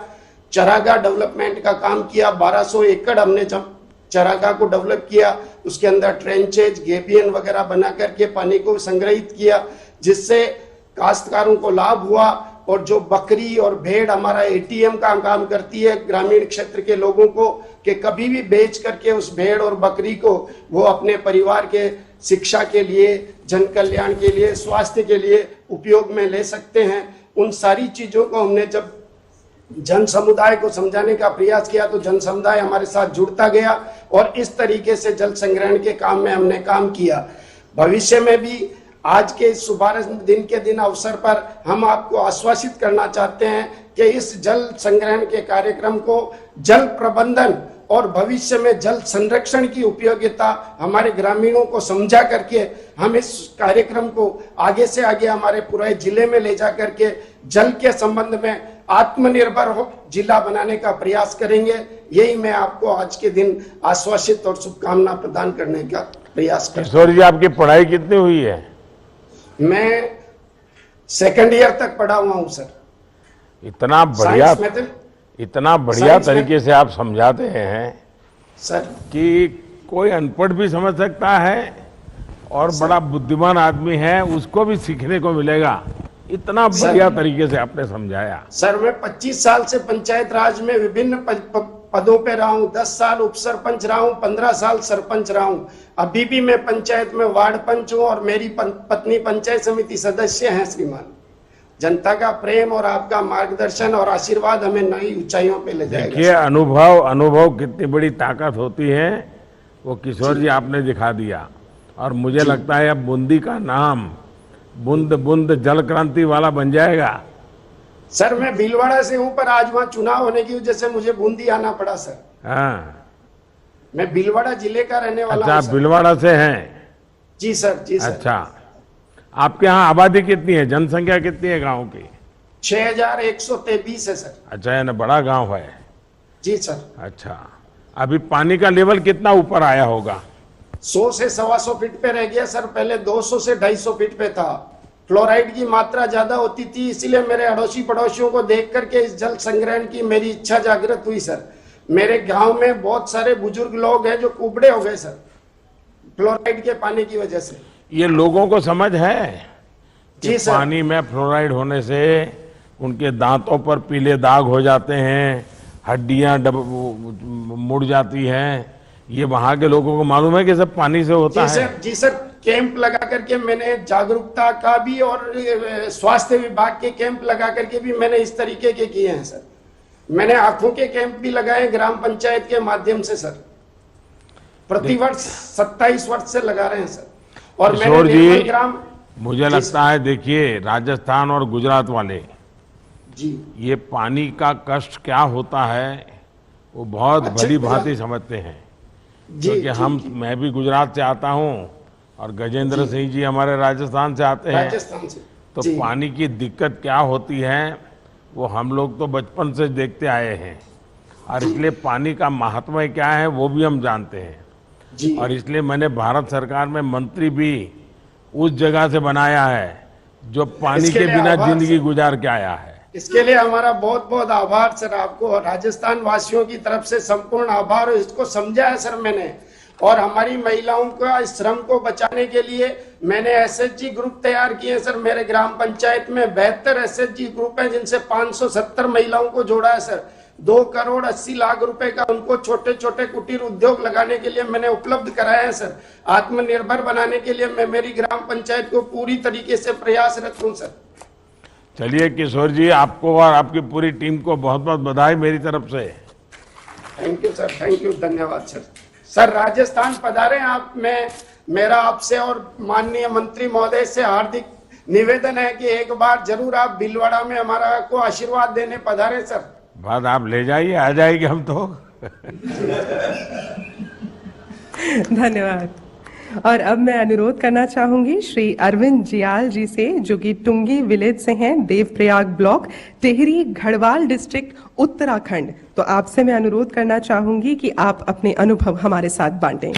चरागाह डेवलपमेंट का काम किया। 1200 एकड़ हमने चरागाह को डेवलप किया। उसके अंदर ट्रेंचेज, गेबियन वगैरह बना करके पानी को संग्रहित किया, जिससे काश्तकारों को लाभ हुआ। और जो बकरी और भेड़ हमारा ATM का काम करती है ग्रामीण क्षेत्र के लोगों को, कि कभी भी बेच करके उस भेड़ और बकरी को वो अपने परिवार के शिक्षा के लिए, जन कल्याण के लिए, स्वास्थ्य के लिए उपयोग में ले सकते हैं। उन सारी चीजों को हमने जब जन समुदाय को समझाने का प्रयास किया तो जन समुदाय हमारे साथ जुड़ता गया और इस तरीके से जल संग्रहण के काम में हमने काम किया। भविष्य में भी आज के शुभारंभ दिन के दिन अवसर पर हम आपको आश्वासित करना चाहते हैं कि इस जल संग्रहण के कार्यक्रम को जल प्रबंधन और भविष्य में जल संरक्षण की उपयोगिता हमारे ग्रामीणों को समझा करके हम इस कार्यक्रम को आगे से आगे हमारे पूरे जिले में ले जा करके जल के संबंध में आत्मनिर्भर हो जिला बनाने का प्रयास करेंगे। यही मैं आपको आज के दिन आश्वासित और शुभकामना प्रदान करने का प्रयास करता हूं। किशोर जी, आपकी पढ़ाई कितनी हुई है? मैं 2nd ईयर तक पढ़ा हुआ हूं सर। इतना बढ़िया तरीके से आप समझाते हैं सर कि कोई अनपढ़ भी समझ सकता है और बड़ा बुद्धिमान आदमी है उसको भी सीखने को मिलेगा। इतना बढ़िया तरीके से आपने समझाया। सर, मैं 25 साल से पंचायत राज में विभिन्न पदों पे रहा हूँ। 10 साल उप सरपंच रहा हूँ, 15 साल सरपंच रहा हूँ। अभी भी मैं पंचायत में वार्ड पंच हूँ और मेरी पत्नी पंचायत समिति सदस्य हैं श्रीमान। जनता का प्रेम और आपका मार्गदर्शन और आशीर्वाद हमें नई ऊंचाइयों पे ले जाएगा। देखिए, अनुभव कितनी बड़ी ताकत होती है, वो किशोर जी आपने दिखा दिया। और मुझे लगता है अब बूंदी का नाम बूंद बूंद जल क्रांति वाला बन जाएगा। सर मैं भीलवाड़ा से हूं, पर आज वहां चुनाव होने की वजह से मुझे बूंदी आना पड़ा सर। हाँ, मैं भीलवाड़ा जिले का रहने वाला अच्छा, हूं आप सर। भीलवाड़ा से हैं? जी सर, जी सर। अच्छा, आपके यहाँ आबादी कितनी है, जनसंख्या कितनी है गांव की? 6123 है सर। अच्छा, यानी बड़ा गांव है। जी सर। अच्छा, अभी पानी का लेवल कितना ऊपर आया होगा? 100 से 125 फीट पे रह गया सर, पहले 200 से 250 फीट पे था। फ्लोराइड की मात्रा ज्यादा होती थी, इसीलिए मेरे अड़ोसी पड़ोसियों को देख करके इस जल संग्रहण की मेरी इच्छा जागृत हुई सर। मेरे गांव में बहुत सारे बुजुर्ग लोग हैं जो कुबड़े हो गए सर, फ्लोराइड के पानी की वजह से। ये लोगों को समझ है कि जी सर। पानी में फ्लोराइड होने से उनके दांतों पर पीले दाग हो जाते हैं, हड्डियां मुड़ जाती हैं। ये वहां के लोगों को मालूम है कि सब पानी से होता जी है। सर, जी सर। कैंप लगा करके मैंने जागरूकता का भी और स्वास्थ्य विभाग के कैंप लगा करके भी मैंने इस तरीके के किए हैं सर। मैंने आंखों के कैंप भी लगाए ग्राम पंचायत के माध्यम से सर। प्रतिवर्ष 27 वर्ष से लगा रहे हैं सर। और किशोर मैंने जी, निर्मल ग्राम, मुझे लगता है, देखिए, राजस्थान और गुजरात वाले जी ये पानी का कष्ट क्या होता है वो बहुत अच्छे भली से भांति समझते हैं। जी, क्योंकि जी, हम जी। मैं भी गुजरात से आता हूँ और गजेंद्र सिंह जी हमारे राजस्थान से आते हैं। राजस्थान से। तो जी। पानी की दिक्कत क्या होती है वो हम लोग तो बचपन से देखते आए हैं, और इसलिए पानी का महात्म्य क्या है वो भी हम जानते हैं। जी। और इसलिए मैंने भारत सरकार में मंत्री भी उस जगह से बनाया है जो पानी इसके के लिए बिना आभार जिंदगी सर। गुजार के आया है। इसके लिए हमारा बहुत बहुत आभार सर, आपको और राजस्थान वासियों की तरफ से संपूर्ण आभार। इसको समझा है सर मैंने, और हमारी महिलाओं का इस श्रम को बचाने के लिए मैंने एसएचजी ग्रुप तैयार किए हैं सर। मेरे ग्राम पंचायत में 72 एसएचजी ग्रुप हैं, जिनसे 570 महिलाओं को जोड़ा है सर। 2 करोड़ 80 लाख रुपए का उनको छोटे छोटे कुटीर उद्योग लगाने के लिए मैंने उपलब्ध कराया है सर। आत्मनिर्भर बनाने के लिए मैं मेरी ग्राम पंचायत को पूरी तरीके से प्रयासरत हूँ सर। चलिए किशोर जी, आपको और आपकी पूरी टीम को बहुत बहुत बधाई मेरी तरफ से। Thank you sir, thank you, धन्यवाद सर। सर राजस्थान पधारे आप, मेरा आपसे और माननीय मंत्री महोदय से हार्दिक निवेदन है कि एक बार जरूर आप भीलवाड़ा में हमारा को आशीर्वाद देने पधारे सर। बात आप ले जाइए, आ जाएंगे हम तो। धन्यवाद। और अब मैं अनुरोध करना चाहूंगी श्री अरविंद जियाल जी से, जो कि टुंगी विलेज से हैं, देवप्रयाग ब्लॉक, टिहरी गढ़वाल डिस्ट्रिक्ट, उत्तराखंड। तो आपसे मैं अनुरोध करना चाहूंगी कि आप अपने अनुभव हमारे साथ बांटें।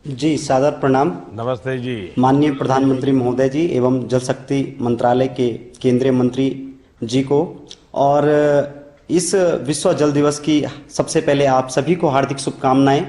जी सादर प्रणाम। नमस्ते जी। माननीय प्रधानमंत्री महोदय जी एवं जल शक्ति मंत्रालय के केंद्रीय मंत्री जी को, और इस विश्व जल दिवस की सबसे पहले आप सभी को हार्दिक शुभकामनाएं।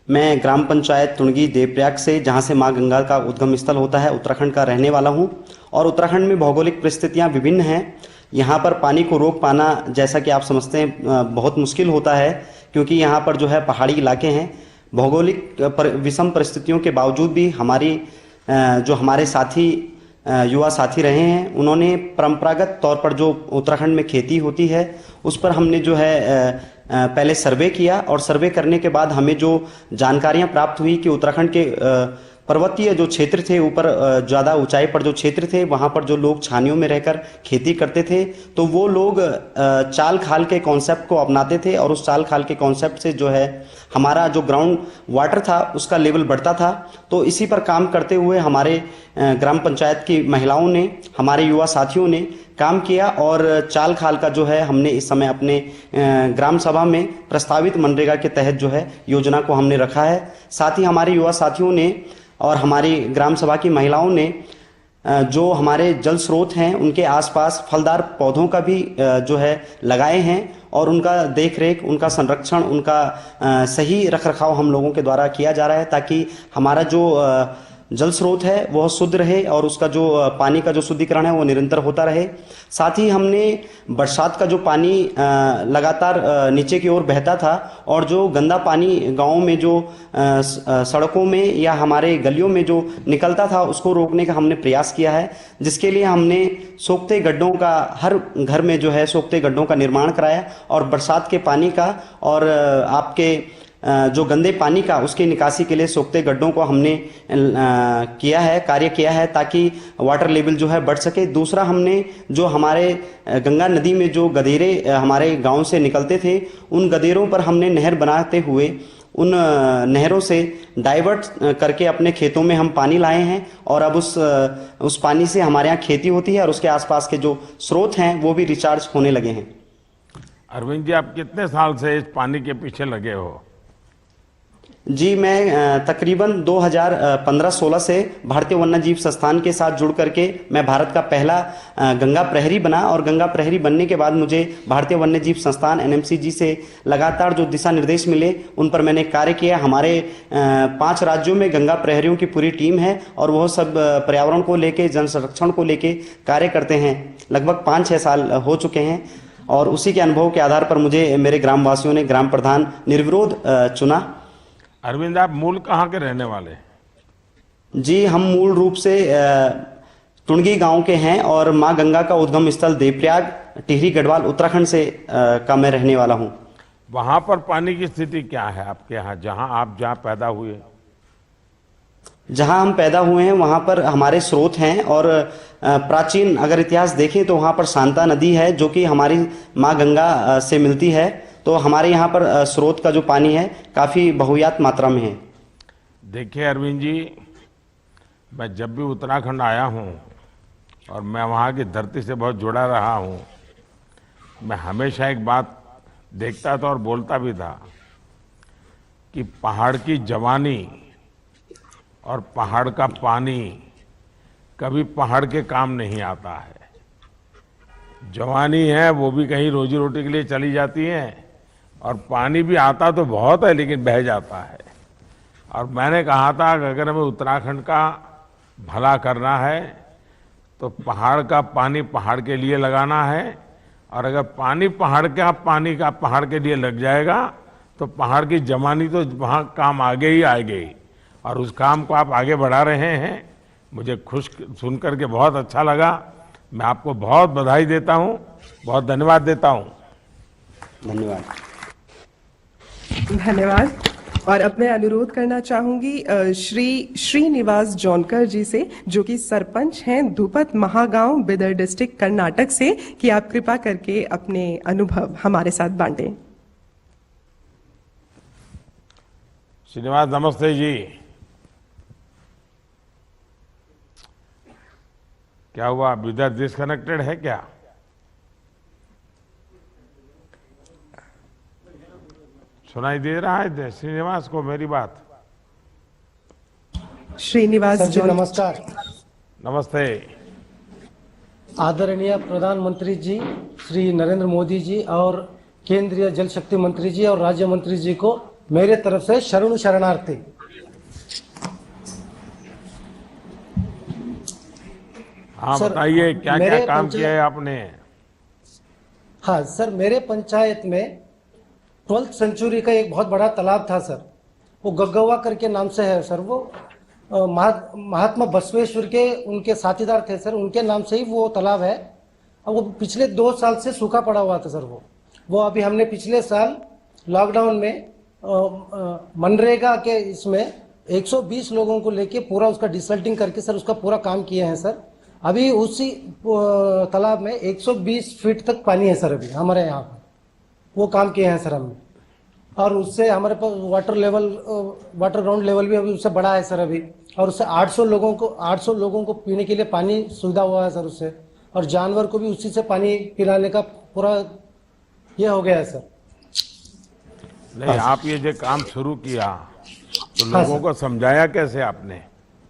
मैं ग्राम पंचायत तुंगी देवप्रयाग से, जहां से मां गंगा का उद्गम स्थल होता है, उत्तराखंड का रहने वाला हूं। और उत्तराखंड में भौगोलिक परिस्थितियां विभिन्न हैं। यहाँ पर पानी को रोक पाना, जैसा कि आप समझते हैं, बहुत मुश्किल होता है, क्योंकि यहाँ पर जो है पहाड़ी इलाके हैं। भौगोलिक विषम परिस्थितियों के बावजूद भी जो हमारे साथी युवा साथी रहे हैं, उन्होंने परंपरागत तौर पर जो उत्तराखंड में खेती होती है उस पर हमने जो है पहले सर्वे किया, और सर्वे करने के बाद हमें जो जानकारियां प्राप्त हुई कि उत्तराखंड के पर्वतीय जो क्षेत्र थे, ऊपर ज़्यादा ऊंचाई पर जो क्षेत्र थे, वहाँ पर जो लोग छानियों में रहकर खेती करते थे, तो वो लोग चाल खाल के कॉन्सेप्ट को अपनाते थे, और उस चाल खाल के कॉन्सेप्ट से जो है हमारा जो ग्राउंड वाटर था उसका लेवल बढ़ता था। तो इसी पर काम करते हुए हमारे ग्राम पंचायत की महिलाओं ने, हमारे युवा साथियों ने काम किया, और चाल खाल का जो है हमने इस समय अपने ग्राम सभा में प्रस्तावित मनरेगा के तहत जो है योजना को हमने रखा है। साथ ही हमारे युवा साथियों ने और हमारी ग्राम सभा की महिलाओं ने जो हमारे जल स्रोत हैं उनके आसपास फलदार पौधों का भी जो है लगाए हैं, और उनका देख रेख, उनका संरक्षण, उनका सही रखरखाव हम लोगों के द्वारा किया जा रहा है, ताकि हमारा जल स्रोत है वह शुद्ध रहे और उसका जो पानी का जो शुद्धिकरण है वो निरंतर होता रहे। साथ ही हमने बरसात का जो पानी लगातार नीचे की ओर बहता था और जो गंदा पानी गाँव में जो सड़कों में या हमारे गलियों में जो निकलता था उसको रोकने का हमने प्रयास किया है, जिसके लिए हमने सोखते गड्ढों का हर घर में जो है सोखते गड्ढों का निर्माण कराया और बरसात के पानी का और आपके जो गंदे पानी का उसकी निकासी के लिए सोखते गड्ढों को हमने कार्य किया है ताकि वाटर लेवल जो है बढ़ सके। दूसरा, हमने जो हमारे गंगा नदी में जो गधेरे हमारे गांव से निकलते थे उन गधेरों पर हमने नहर बनाते हुए उन नहरों से डाइवर्ट करके अपने खेतों में हम पानी लाए हैं और अब उस पानी से हमारे यहाँ खेती होती है और उसके आसपास के जो स्रोत हैं वो भी रिचार्ज होने लगे हैं। अरविंद जी, आप कितने साल से इस पानी के पीछे लगे हो? जी, मैं तकरीबन 2015-16 से भारतीय वन्य जीव संस्थान के साथ जुड़ करके मैं भारत का पहला गंगा प्रहरी बना और गंगा प्रहरी बनने के बाद मुझे भारतीय वन्य जीव संस्थान NMCG से लगातार जो दिशा निर्देश मिले उन पर मैंने कार्य किया। हमारे 5 राज्यों में गंगा प्रहरियों की पूरी टीम है और वह सब पर्यावरण को लेके, जन संरक्षण को लेके कार्य करते हैं। लगभग 5-6 साल हो चुके हैं और उसी के अनुभव के आधार पर मुझे मेरे ग्रामवासियों ने ग्राम प्रधान निर्विरोध चुना। अरविंद, आप मूल कहाँ के रहने वाले? जी, हम मूल रूप से टुंडगी गांव के हैं और मां गंगा का उद्गम स्थल देवप्रयाग, टिहरी गढ़वाल, उत्तराखंड से का मैं रहने वाला हूं। वहां पर पानी की स्थिति क्या है आपके यहाँ, जहाँ पैदा हुए? जहां हम पैदा हुए हैं वहां पर हमारे स्रोत हैं और प्राचीन अगर इतिहास देखें तो वहां पर शांता नदी है जो कि हमारी मां गंगा से मिलती है। तो हमारे यहाँ पर स्रोत का जो पानी है काफ़ी बहुयात मात्रा में है। देखिए अरविंद जी, मैं जब भी उत्तराखंड आया हूँ और मैं वहाँ की धरती से बहुत जुड़ा रहा हूँ, मैं हमेशा एक बात देखता था और बोलता भी था कि पहाड़ की जवानी और पहाड़ का पानी कभी पहाड़ के काम नहीं आता है। जवानी है वो भी कहीं रोजी रोटी के लिए चली जाती है और पानी भी आता तो बहुत है लेकिन बह जाता है। और मैंने कहा था कि अगर हमें उत्तराखंड का भला करना है तो पहाड़ का पानी पहाड़ के लिए लगाना है और अगर पानी पहाड़ के लिए लग जाएगा तो पहाड़ की जवानी तो वहाँ काम आगे ही आएगी और उस काम को आप आगे बढ़ा रहे हैं। मुझे खुश सुन करके बहुत अच्छा लगा। मैं आपको बहुत बधाई देता हूँ, बहुत धन्यवाद देता हूँ। धन्यवाद। धन्यवाद। और अब मैं अनुरोध करना चाहूंगी श्री श्रीनिवास जौनकर जी से, जो कि सरपंच हैं धुपत महागांव, बिदर डिस्ट्रिक्ट, कर्नाटक से, कि आप कृपा करके अपने अनुभव हमारे साथ बांटें। श्रीनिवास, नमस्ते जी। क्या हुआ, बिदर डिस्कनेक्टेड है क्या? सुनाई दे रहा है श्रीनिवास को मेरी बात? श्रीनिवास जी नमस्कार। नमस्ते। आदरणीय प्रधानमंत्री जी श्री नरेंद्र मोदी जी और केंद्रीय जल शक्ति मंत्री जी और राज्य मंत्री जी को मेरे तरफ से शरणु शरणार्थी। हाँ बताइए, क्या क्या काम किया है आपने? हाँ सर, मेरे पंचायत में 12th सेंचुरी का एक बहुत बड़ा तालाब था सर, वो गग्गवा करके नाम से है सर। वो महात्मा बसवेश्वर के उनके साथीदार थे सर, उनके नाम से ही वो तालाब है। अब वो पिछले 2 साल से सूखा पड़ा हुआ था सर। वो अभी हमने पिछले साल लॉकडाउन में मनरेगा के इसमें 120 लोगों को लेके पूरा उसका डिसल्टिंग करके सर उसका पूरा काम किए हैं सर। अभी उसी तालाब में 120 फीट तक पानी है सर अभी हमारे यहाँ पर, वो काम किए हैं सर हमने। और उससे हमारे पास वाटर ग्राउंड लेवल भी अभी उससे बड़ा है सर अभी। और उससे 800 लोगों को पीने के लिए पानी सुविधा हुआ है सर उससे, और जानवर को भी उसी से पानी पिलाने का पूरा ये हो गया है सर। नहीं, आप ये जो काम शुरू किया तो लोगों को समझाया कैसे आपने?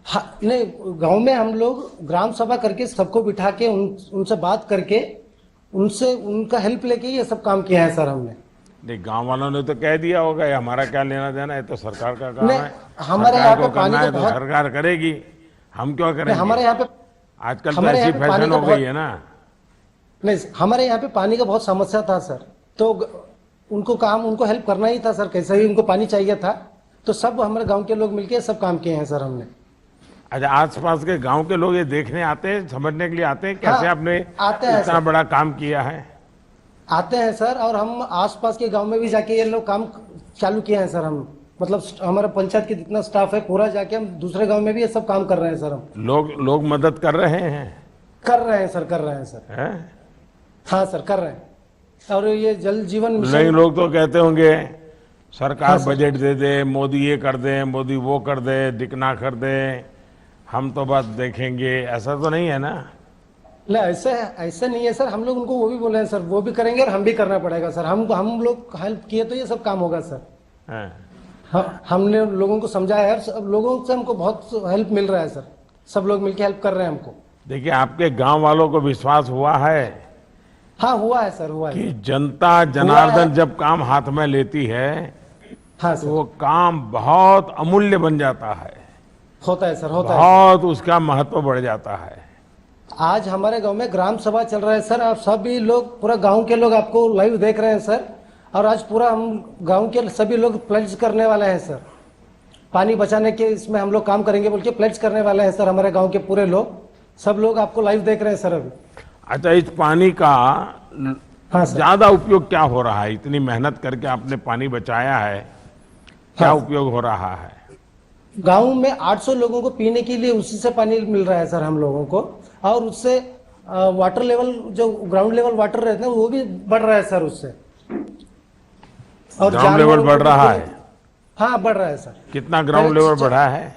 हाँ, नहीं, गांव में हम लोग ग्राम सभा करके सबको बिठा के उनसे बात करके उनसे उनका हेल्प लेके ये सब काम किया है सर हमने। नहीं, गांव वालों ने तो कह दिया होगा ये हमारा क्या लेना देना है, तो सरकार का काम है। हमारे यहाँ पे करना पानी है तो सरकार करेगी। हम क्यों करेंगे? हमारे यहाँ पे आजकल तो हमारे ऐसी यहाँ पे पानी फैशन का हो गई बहुत- है ना। नहीं, हमारे यहाँ पे पानी का बहुत समस्या था सर, तो उनको हेल्प करना ही था सर, कैसे ही उनको पानी चाहिए था, तो सब हमारे गांव के लोग मिलके सब काम किए हैं सर हमने। अच्छा, आसपास के गांव के लोग ये देखने आते हैं, समझने के लिए आते हैं कैसे हाँ, आपने आते हैं इतना सर। बड़ा काम किया है? आते हैं सर, और हम आसपास के गांव में भी जाके ये लोग काम चालू किए हैं सर हम, मतलब हमारा पंचायत के जितना स्टाफ है पूरा जाके हम दूसरे गांव में भी ये सब काम कर रहे हैं सर हम। लोग मदद कर रहे हैं? कर रहे हैं सर, कर रहे हैं सर। हैं? हाँ सर, कर रहे हैं। और ये जल जीवन नहीं, मिशन, लोग तो कहते होंगे सरकार हाँ, सर। बजट दे दे, मोदी ये कर दे, मोदी वो कर दे, दिखना कर दे, हम तो बस देखेंगे, ऐसा तो नहीं है ना? नहीं ऐसे नहीं है सर, हम लोग उनको वो भी बोले हैं सर, वो भी करेंगे और हम भी करना पड़ेगा सर, हम लोग हेल्प किए तो ये सब काम होगा सर। हैं? हमने लोगों को समझाया है, सब लोगों से हमको बहुत हेल्प मिल रहा है सर, सब लोग मिलके हेल्प कर रहे हैं हमको। देखिए, आपके गांव वालों को विश्वास हुआ है हाँ हुआ है सर, हुआ है। कि जनता जनार्दन है। जब काम हाथ में लेती है हाँ तो सर, वो काम बहुत अमूल्य बन जाता है, होता है सर, होता है। बहुत उसका महत्व बढ़ जाता है। आज हमारे गांव में ग्राम सभा चल रहा है सर, आप सभी लोग, पूरा गांव के लोग आपको लाइव देख रहे हैं सर, और आज पूरा हम गांव के सभी लोग प्लेज करने वाले हैं सर, पानी बचाने के इसमें हम लोग काम करेंगे बोल के प्लेज करने वाले हैं सर, हमारे गांव के पूरे लोग, सब लोग आपको लाइव देख रहे हैं सर अभी। अच्छा, इस पानी का हाँ सर। ज्यादा उपयोग क्या हो रहा है? इतनी मेहनत करके आपने पानी बचाया है, क्या हाँ। उपयोग हो रहा है? गांव में 800 लोगों को पीने के लिए उसी से पानी मिल रहा है सर हम लोगों को, और उससे वाटर लेवल, जो ग्राउंड लेवल वाटर रहते हैं वो भी बढ़ रहा है सर उससे, और ग्राउंड लेवल जानवरों बढ़ को रहा भी- है? हाँ बढ़ रहा है सर। कितना ग्राउंड लेवल बढ़ा है?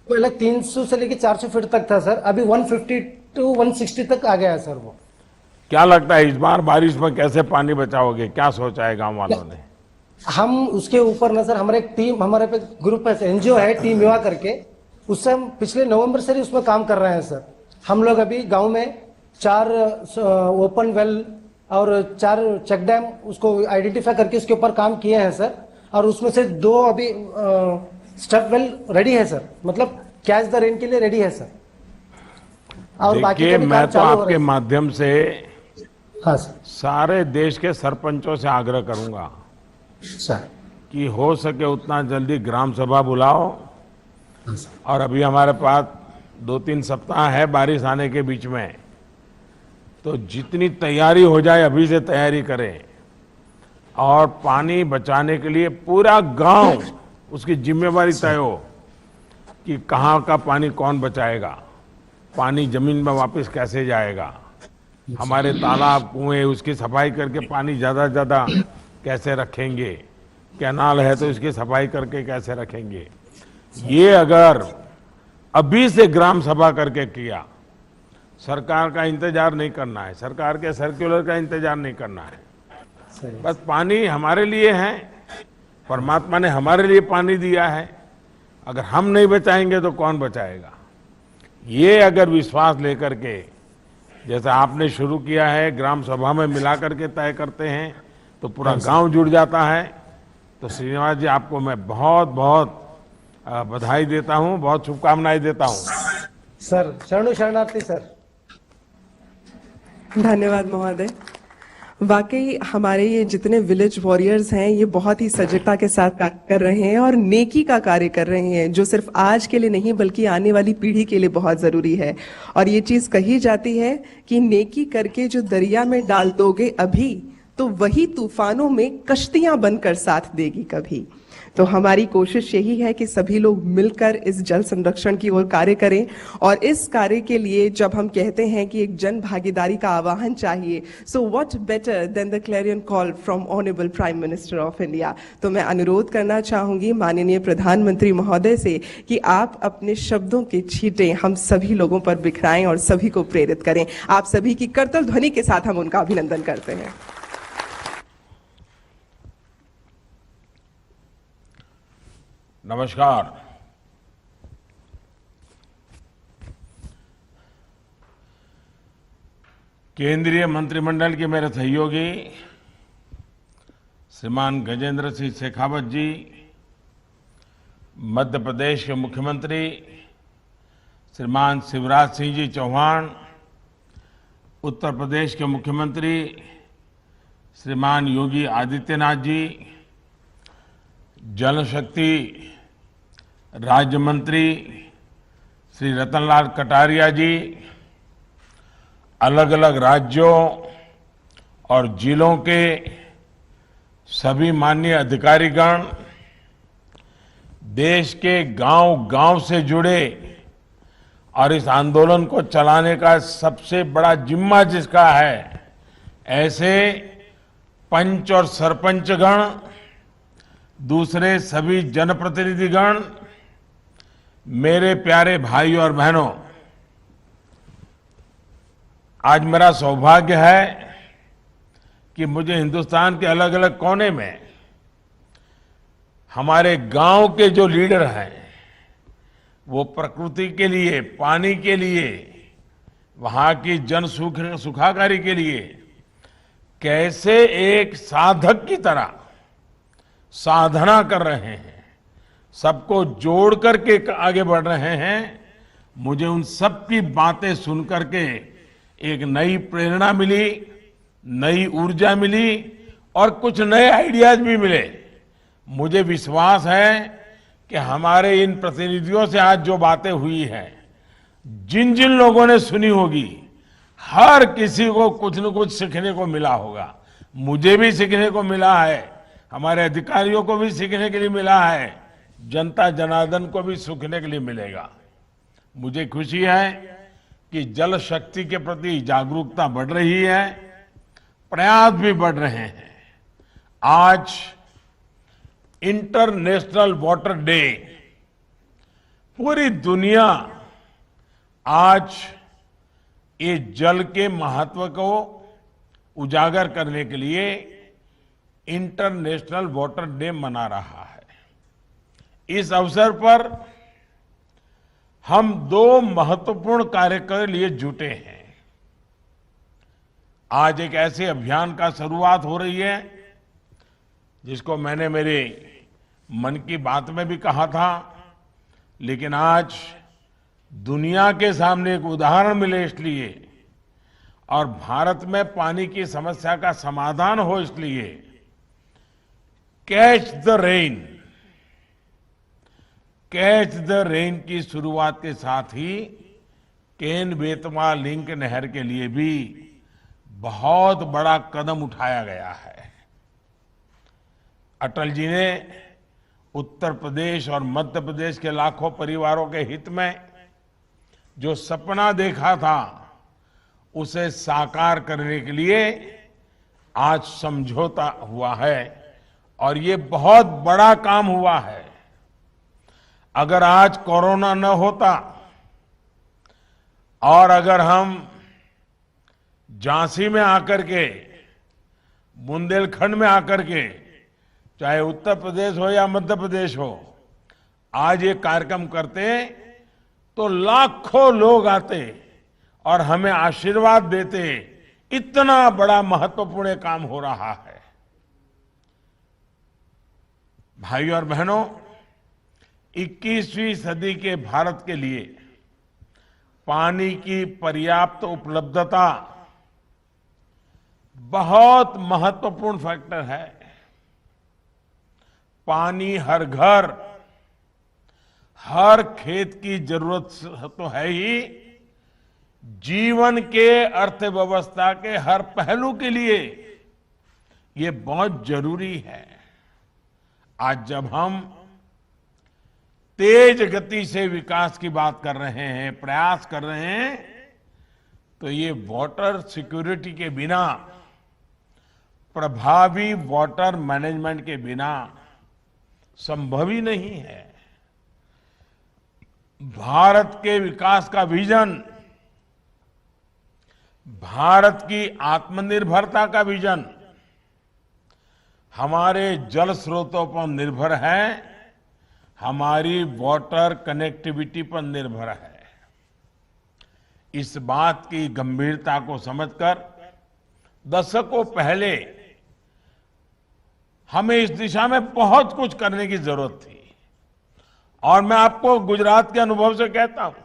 पहले 300 से लेके 400 फीट तक था सर, अभी 150 टू 160 तक आ गया है सर वो। क्या लगता है इस बार बारिश में कैसे पानी बचाओगे? क्या सोचा है गांव वालों ने? हम उसके ऊपर ना सर, हमारे एक टीम, हमारे पे ग्रुप है, एनजीओ है टीम युवा करके, उससे हम पिछले नवंबर से ही उसमें काम कर रहे हैं सर। हम लोग अभी गांव में 4 ओपन वेल और 4 चेक डैम उसको आइडेंटिफाई करके उसके ऊपर काम किए हैं सर, और उसमें से 2 अभी स्टफ वेल रेडी है सर, मतलब कैच द रेन के लिए रेडी है सर, और बाकी देखिए, के भी मैं काम तो चालू हो आपके रहे हैं। माध्यम से हाँ सर। सारे देश के सरपंचों से आग्रह करूंगा सर। कि हो सके उतना जल्दी ग्राम सभा बुलाओ, और अभी हमारे पास 2-3 सप्ताह है बारिश आने के बीच में, तो जितनी तैयारी हो जाए अभी से तैयारी करें, और पानी बचाने के लिए पूरा गांव उसकी जिम्मेवारी तय हो कि कहाँ का पानी कौन बचाएगा, पानी जमीन में वापस कैसे जाएगा, हमारे तालाब कुएं उसकी सफाई करके पानी ज्यादा से ज्यादा कैसे रखेंगे, कैनाल है तो इसकी सफाई करके कैसे रखेंगे। ये अगर अभी से ग्राम सभा करके किया, सरकार का इंतजार नहीं करना है, सरकार के सर्कुलर का इंतजार नहीं करना है, सही। बस पानी हमारे लिए है, परमात्मा ने हमारे लिए पानी दिया है, अगर हम नहीं बचाएंगे तो कौन बचाएगा। ये अगर विश्वास लेकर के जैसे आपने शुरू किया है, ग्राम सभा में मिला करके तय करते हैं तो पूरा गांव जुड़ जाता है, तो श्रीनिवास जी आपको मैं बहुत बहुत बधाई देता हूं, बहुत शुभकामनाएं देता हूं। सर शरणु शरणार्थी सर। धन्यवाद महोदय। वाकई हमारे ये जितने विलेज वॉरियर्स हैं ये बहुत ही सजगता के साथ कार्य कर रहे हैं और नेकी का कार्य कर रहे हैं, जो सिर्फ आज के लिए नहीं बल्कि आने वाली पीढ़ी के लिए बहुत जरूरी है। और ये चीज कही जाती है कि नेकी करके जो दरिया में डाल दोगे अभी, तो वही तूफानों में कश्तियां बनकर साथ देगी कभी। तो हमारी कोशिश यही है कि सभी लोग मिलकर इस जल संरक्षण की ओर कार्य करें, और इस कार्य के लिए जब हम कहते हैं कि एक जन भागीदारी का आह्वान चाहिए, so what better than the Clarion call from honourable prime minister of India. तो मैं अनुरोध करना चाहूंगी माननीय प्रधानमंत्री महोदय से कि आप अपने शब्दों के छींटे हम सभी लोगों पर बिखराएं और सभी को प्रेरित करें। आप सभी की करतल ध्वनि के साथ हम उनका अभिनंदन करते हैं। नमस्कार। केंद्रीय मंत्रिमंडल के मेरे सहयोगी श्रीमान गजेंद्र सिंह शेखावत जी, मध्य प्रदेश के मुख्यमंत्री श्रीमान शिवराज सिंह जी चौहान, उत्तर प्रदेश के मुख्यमंत्री श्रीमान योगी आदित्यनाथ जी, जल शक्ति राज्य मंत्री श्री रतनलाल कटारिया जी, अलग अलग राज्यों और जिलों के सभी माननीय अधिकारीगण, देश के गांव-गांव से जुड़े और इस आंदोलन को चलाने का सबसे बड़ा जिम्मा जिसका है, ऐसे पंच और सरपंचगण, दूसरे सभी जनप्रतिनिधिगण, मेरे प्यारे भाई और बहनों, आज मेरा सौभाग्य है कि मुझे हिंदुस्तान के अलग अलग कोने में हमारे गांव के जो लीडर हैं, वो प्रकृति के लिए, पानी के लिए, वहां की जन सुखाकारी के लिए कैसे एक साधक की तरह साधना कर रहे हैं, सबको जोड़ करके आगे बढ़ रहे हैं। मुझे उन सब की बातें सुन करके एक नई प्रेरणा मिली, नई ऊर्जा मिली और कुछ नए आइडियाज भी मिले। मुझे विश्वास है कि हमारे इन प्रतिनिधियों से आज जो बातें हुई हैं, जिन जिन लोगों ने सुनी होगी, हर किसी को कुछ न कुछ सीखने को मिला होगा। मुझे भी सीखने को मिला है, हमारे अधिकारियों को भी सीखने के लिए मिला है, जनता जनार्दन को भी सीखने के लिए मिलेगा। मुझे खुशी है कि जल शक्ति के प्रति जागरूकता बढ़ रही है, प्रयास भी बढ़ रहे हैं। आज इंटरनेशनल वाटर डे, पूरी दुनिया आज ये जल के महत्व को उजागर करने के लिए इंटरनेशनल वाटर डे मना रहा है। इस अवसर पर हम दो महत्वपूर्ण कार्य के लिए जुटे हैं। आज एक ऐसे अभियान का शुरुआत हो रही है जिसको मैंने मेरे मन की बात में भी कहा था, लेकिन आज दुनिया के सामने एक उदाहरण मिले इसलिए, और भारत में पानी की समस्या का समाधान हो इसलिए, catch the rain, catch the rain की शुरुआत के साथ ही केन बेतवा लिंक नहर के लिए भी बहुत बड़ा कदम उठाया गया है। अटल जी ने उत्तर प्रदेश और मध्य प्रदेश के लाखों परिवारों के हित में जो सपना देखा था, उसे साकार करने के लिए आज समझौता हुआ है और ये बहुत बड़ा काम हुआ है। अगर आज कोरोना न होता और अगर हम झांसी में आकर के, बुंदेलखंड में आकर के, चाहे उत्तर प्रदेश हो या मध्य प्रदेश हो, आज ये कार्यक्रम करते तो लाखों लोग आते और हमें आशीर्वाद देते। इतना बड़ा महत्वपूर्ण काम हो रहा है। भाई और बहनों, 21वीं सदी के भारत के लिए पानी की पर्याप्त उपलब्धता बहुत महत्वपूर्ण फैक्टर है। पानी हर घर, हर खेत की जरूरत तो है ही, जीवन के अर्थव्यवस्था के हर पहलू के लिए ये बहुत जरूरी है। आज जब हम तेज गति से विकास की बात कर रहे हैं, प्रयास कर रहे हैं, तो ये वाटर सिक्योरिटी के बिना, प्रभावी वाटर मैनेजमेंट के बिना संभव ही नहीं है। भारत के विकास का विजन, भारत की आत्मनिर्भरता का विजन हमारे जल स्रोतों पर निर्भर है, हमारी वाटर कनेक्टिविटी पर निर्भर है। इस बात की गंभीरता को समझकर दशकों पहले हमें इस दिशा में बहुत कुछ करने की जरूरत थी। और मैं आपको गुजरात के अनुभव से कहता हूं,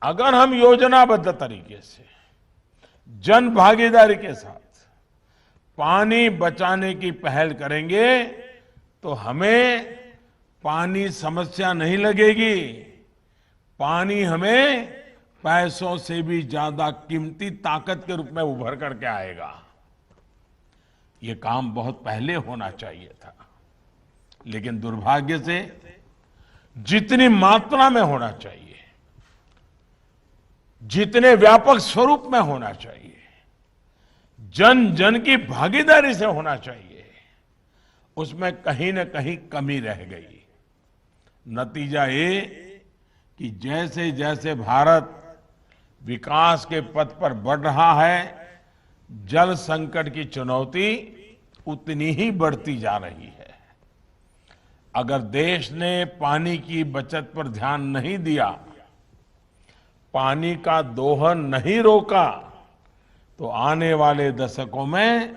अगर हम योजनाबद्ध तरीके से जन भागीदारी के साथ पानी बचाने की पहल करेंगे तो हमें पानी समस्या नहीं लगेगी। पानी हमें पैसों से भी ज्यादा कीमती ताकत के रूप में उभर करके आएगा। ये काम बहुत पहले होना चाहिए था, लेकिन दुर्भाग्य से जितनी मात्रा में होना चाहिए, जितने व्यापक स्वरूप में होना चाहिए, जन जन की भागीदारी से होना चाहिए, उसमें कहीं न कहीं कमी रह गई। नतीजा ये कि जैसे जैसे भारत विकास के पथ पर बढ़ रहा है, जल संकट की चुनौती उतनी ही बढ़ती जा रही है। अगर देश ने पानी की बचत पर ध्यान नहीं दिया, पानी का दोहन नहीं रोका, तो आने वाले दशकों में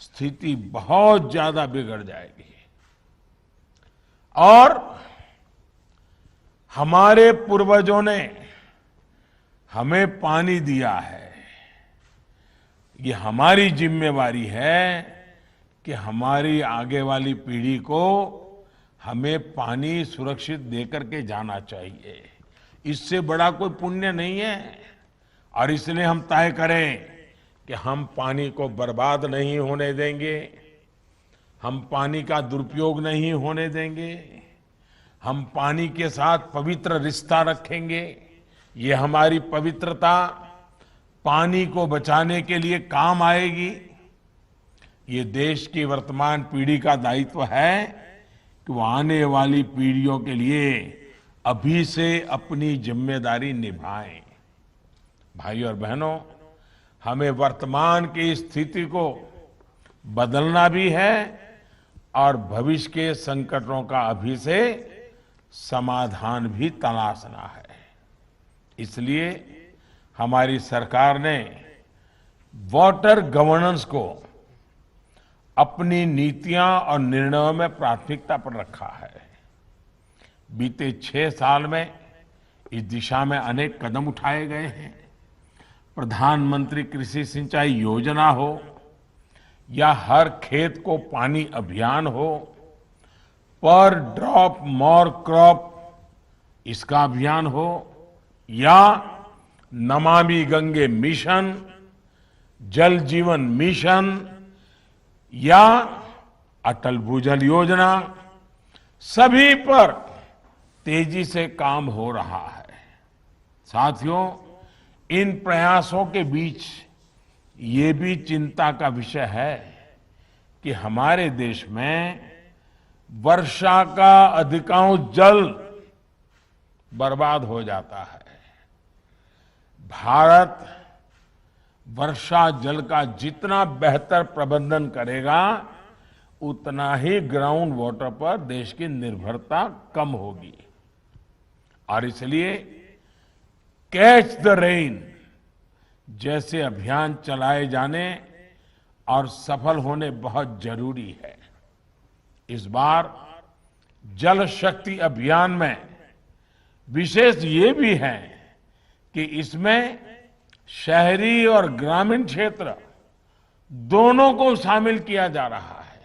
स्थिति बहुत ज्यादा बिगड़ जाएगी। और हमारे पूर्वजों ने हमें पानी दिया है, ये हमारी जिम्मेवारी है कि हमारी आगे वाली पीढ़ी को हमें पानी सुरक्षित देकर के जाना चाहिए। इससे बड़ा कोई पुण्य नहीं है। और इसलिए हम तय करें कि हम पानी को बर्बाद नहीं होने देंगे, हम पानी का दुरुपयोग नहीं होने देंगे, हम पानी के साथ पवित्र रिश्ता रखेंगे। ये हमारी पवित्रता पानी को बचाने के लिए काम आएगी। ये देश की वर्तमान पीढ़ी का दायित्व है कि वो आने वाली पीढ़ियों के लिए अभी से अपनी जिम्मेदारी निभाएं। भाई और बहनों, हमें वर्तमान की स्थिति को बदलना भी है और भविष्य के संकटों का अभी से समाधान भी तलाशना है। इसलिए हमारी सरकार ने वाटर गवर्नेंस को अपनी नीतियां और निर्णयों में प्राथमिकता पर रखा है। बीते 6 साल में इस दिशा में अनेक कदम उठाए गए हैं। प्रधानमंत्री कृषि सिंचाई योजना हो या हर खेत को पानी अभियान हो, पर ड्रॉप मोर क्रॉप इसका अभियान हो, या नमामि गंगे मिशन, जल जीवन मिशन या अटल भूजल योजना, सभी पर तेजी से काम हो रहा है। साथियों, इन प्रयासों के बीच ये भी चिंता का विषय है कि हमारे देश में वर्षा का अधिकांश जल बर्बाद हो जाता है। भारत वर्षा जल का जितना बेहतर प्रबंधन करेगा, उतना ही ग्राउंड वाटर पर देश की निर्भरता कम होगी। और इसलिए कैच द रेन जैसे अभियान चलाए जाने और सफल होने बहुत जरूरी है। इस बार जल शक्ति अभियान में विशेष ये भी है कि इसमें शहरी और ग्रामीण क्षेत्र दोनों को शामिल किया जा रहा है।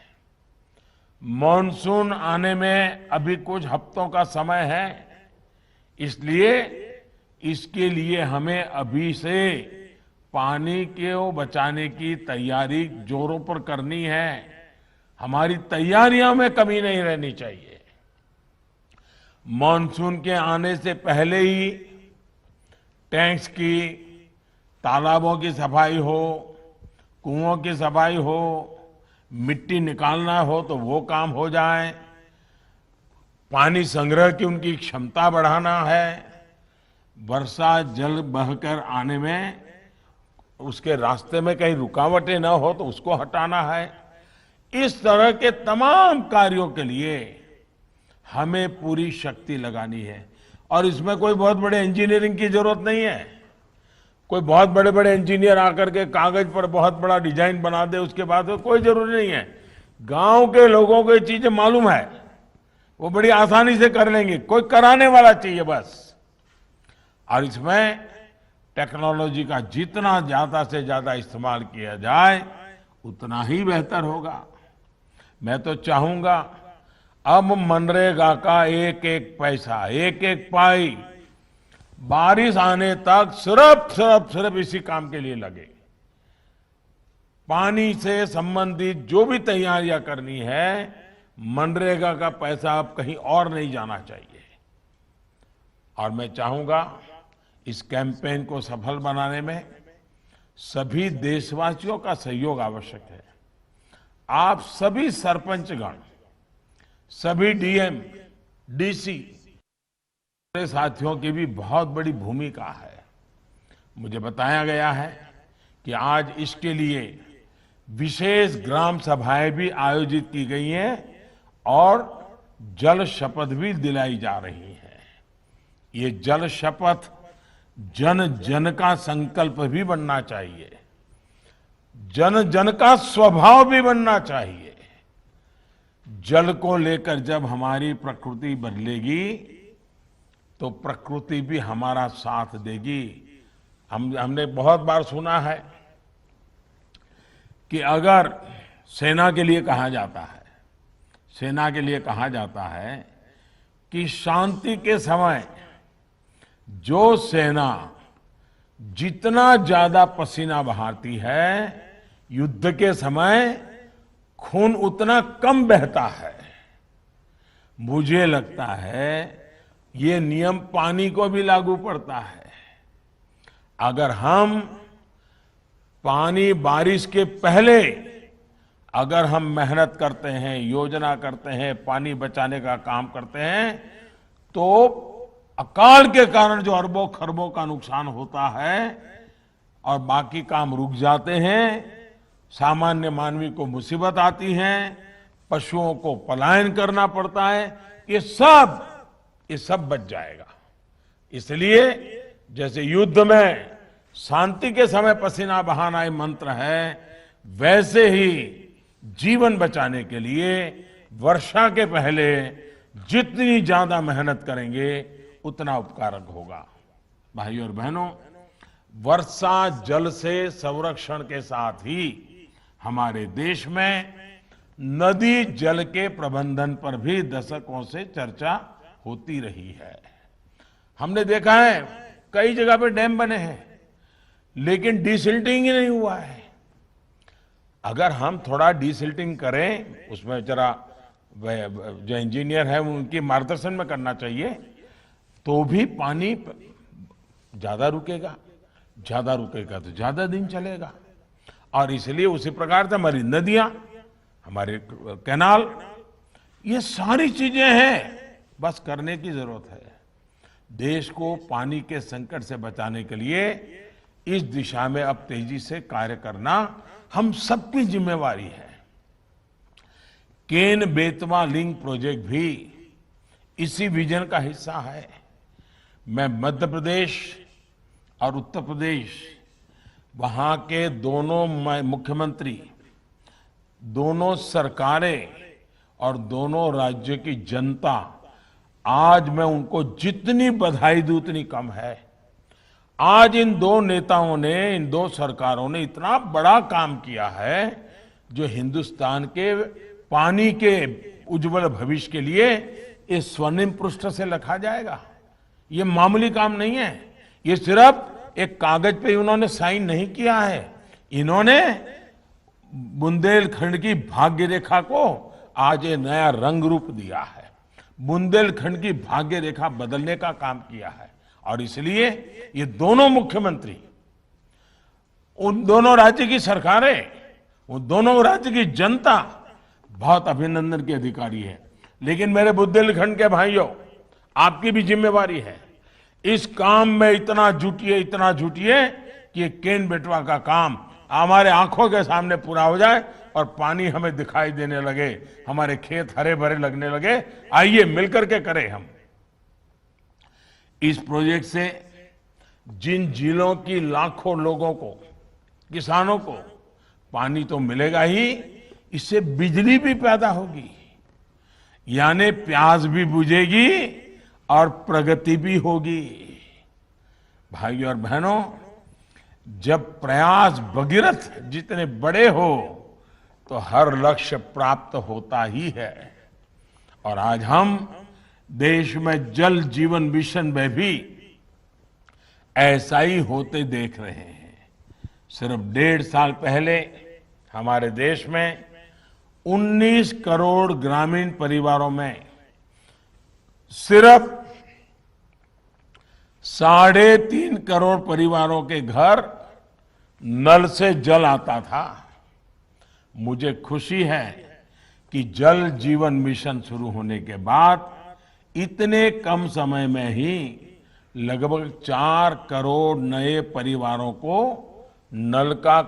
मॉनसून आने में अभी कुछ हफ्तों का समय है, इसलिए इसके लिए हमें अभी से पानी को बचाने की तैयारी जोरों पर करनी है। हमारी तैयारियों में कमी नहीं रहनी चाहिए। मॉनसून के आने से पहले ही टैंक्स की, तालाबों की सफाई हो, कुओं की सफाई हो, मिट्टी निकालना हो तो वो काम हो जाए। पानी संग्रह की उनकी क्षमता बढ़ाना है। वर्षा जल बहकर आने में उसके रास्ते में कहीं रुकावटें न हो तो उसको हटाना है। इस तरह के तमाम कार्यों के लिए हमें पूरी शक्ति लगानी है। और इसमें कोई बहुत बड़े इंजीनियरिंग की जरूरत नहीं है। कोई बहुत बड़े बड़े इंजीनियर आकर के कागज पर बहुत बड़ा डिजाइन बना दे, उसके बाद कोई जरूरी नहीं है। गांव के लोगों को ये चीजें मालूम है, वो बड़ी आसानी से कर लेंगे। कोई कराने वाला चाहिए बस। और इसमें टेक्नोलॉजी का जितना ज्यादा से ज्यादा इस्तेमाल किया जाए उतना ही बेहतर होगा। मैं तो चाहूंगा अब मनरेगा का एक एक पैसा, एक एक पाई बारिश आने तक सिर्फ इसी काम के लिए लगे। पानी से संबंधित जो भी तैयारियां करनी है, मनरेगा का पैसा अब कहीं और नहीं जाना चाहिए। और मैं चाहूंगा इस कैंपेन को सफल बनाने में सभी देशवासियों का सहयोग आवश्यक है। आप सभी सरपंचगण, सभी डीएम, डीसी, मेरे साथियों की भी बहुत बड़ी भूमिका है। मुझे बताया गया है कि आज इसके लिए विशेष ग्राम सभाएं भी आयोजित की गई हैं और जल शपथ भी दिलाई जा रही है। ये जल शपथ जन जन का संकल्प भी बनना चाहिए, जन जन का स्वभाव भी बनना चाहिए। जल को लेकर जब हमारी प्रकृति बदलेगी तो प्रकृति भी हमारा साथ देगी। हमने बहुत बार सुना है कि अगर सेना के लिए कहा जाता है कि शांति के समय जो सेना जितना ज्यादा पसीना बहाती है, युद्ध के समय खून उतना कम बहता है। मुझे लगता है ये नियम पानी को भी लागू पड़ता है। अगर हम पानी बारिश के पहले अगर हम मेहनत करते हैं, योजना करते हैं, पानी बचाने का काम करते हैं, तो अकाल के कारण जो अरबों खरबों का नुकसान होता है और बाकी काम रुक जाते हैं, सामान्य मानवी को मुसीबत आती है, पशुओं को पलायन करना पड़ता है, ये सब बच जाएगा। इसलिए जैसे युद्ध में शांति के समय पसीना बहाना एक मंत्र है, वैसे ही जीवन बचाने के लिए वर्षा के पहले जितनी ज्यादा मेहनत करेंगे उतना उपकारक होगा। भाइयों और बहनों, वर्षा जल से संरक्षण के साथ ही हमारे देश में नदी जल के प्रबंधन पर भी दशकों से चर्चा होती रही है। हमने देखा है कई जगह पे डैम बने हैं, लेकिन डिसिल्टिंग ही नहीं हुआ है। अगर हम थोड़ा डिसिल्टिंग करें, उसमें जरा जो इंजीनियर है उनकी मार्गदर्शन में करना चाहिए, तो भी पानी ज्यादा रुकेगा तो ज्यादा दिन चलेगा। और इसलिए उसी प्रकार से हमारी नदियां, हमारे कैनाल, ये सारी चीजें हैं, बस करने की जरूरत है। देश को पानी के संकट से बचाने के लिए इस दिशा में अब तेजी से कार्य करना हम सबकी जिम्मेवारी है। केन बेतवा लिंक प्रोजेक्ट भी इसी विजन का हिस्सा है। मैं मध्य प्रदेश और उत्तर प्रदेश, वहां के दोनों मुख्यमंत्री, दोनों सरकारें और दोनों राज्य की जनता, आज मैं उनको जितनी बधाई दूं उतनी कम है। आज इन दो नेताओं ने, इन दो सरकारों ने इतना बड़ा काम किया है जो हिंदुस्तान के पानी के उज्जवल भविष्य के लिए इस स्वर्णिम पृष्ठ से लिखा जाएगा। ये मामूली काम नहीं है। ये सिर्फ एक कागज पे उन्होंने साइन नहीं किया है, इन्होंने बुंदेलखंड की भाग्य रेखा को आज ये नया रंग रूप दिया है। बुंदेलखंड की भाग्य रेखा बदलने का काम किया है। और इसलिए ये दोनों मुख्यमंत्री, उन दोनों राज्य की सरकारें, उन दोनों राज्य की जनता बहुत अभिनंदन के अधिकारी है। लेकिन मेरे बुंदेलखंड के भाइयों, आपकी भी जिम्मेवारी है। इस काम में इतना जुटिए कि ये केन बेतवा का काम हमारे आंखों के सामने पूरा हो जाए और पानी हमें दिखाई देने लगे, हमारे खेत हरे भरे लगने लगे। आइए मिलकर के करें हम। इस प्रोजेक्ट से जिन जिलों की लाखों लोगों को, किसानों को पानी तो मिलेगा ही, इससे बिजली भी पैदा होगी, यानी प्यास भी बुझेगी और प्रगति भी होगी। भाइयों और बहनों, जब प्रयास भगीरथ जितने बड़े हो तो हर लक्ष्य प्राप्त होता ही है। और आज हम देश में जल जीवन मिशन में भी ऐसा ही होते देख रहे हैं। सिर्फ 1.5 साल पहले हमारे देश में 19 करोड़ ग्रामीण परिवारों में सिर्फ 3.5 करोड़ परिवारों के घर नल से जल आता था। मुझे खुशी है कि जल जीवन मिशन शुरू होने के बाद इतने कम समय में ही लगभग 4 करोड़ नए परिवारों को नल का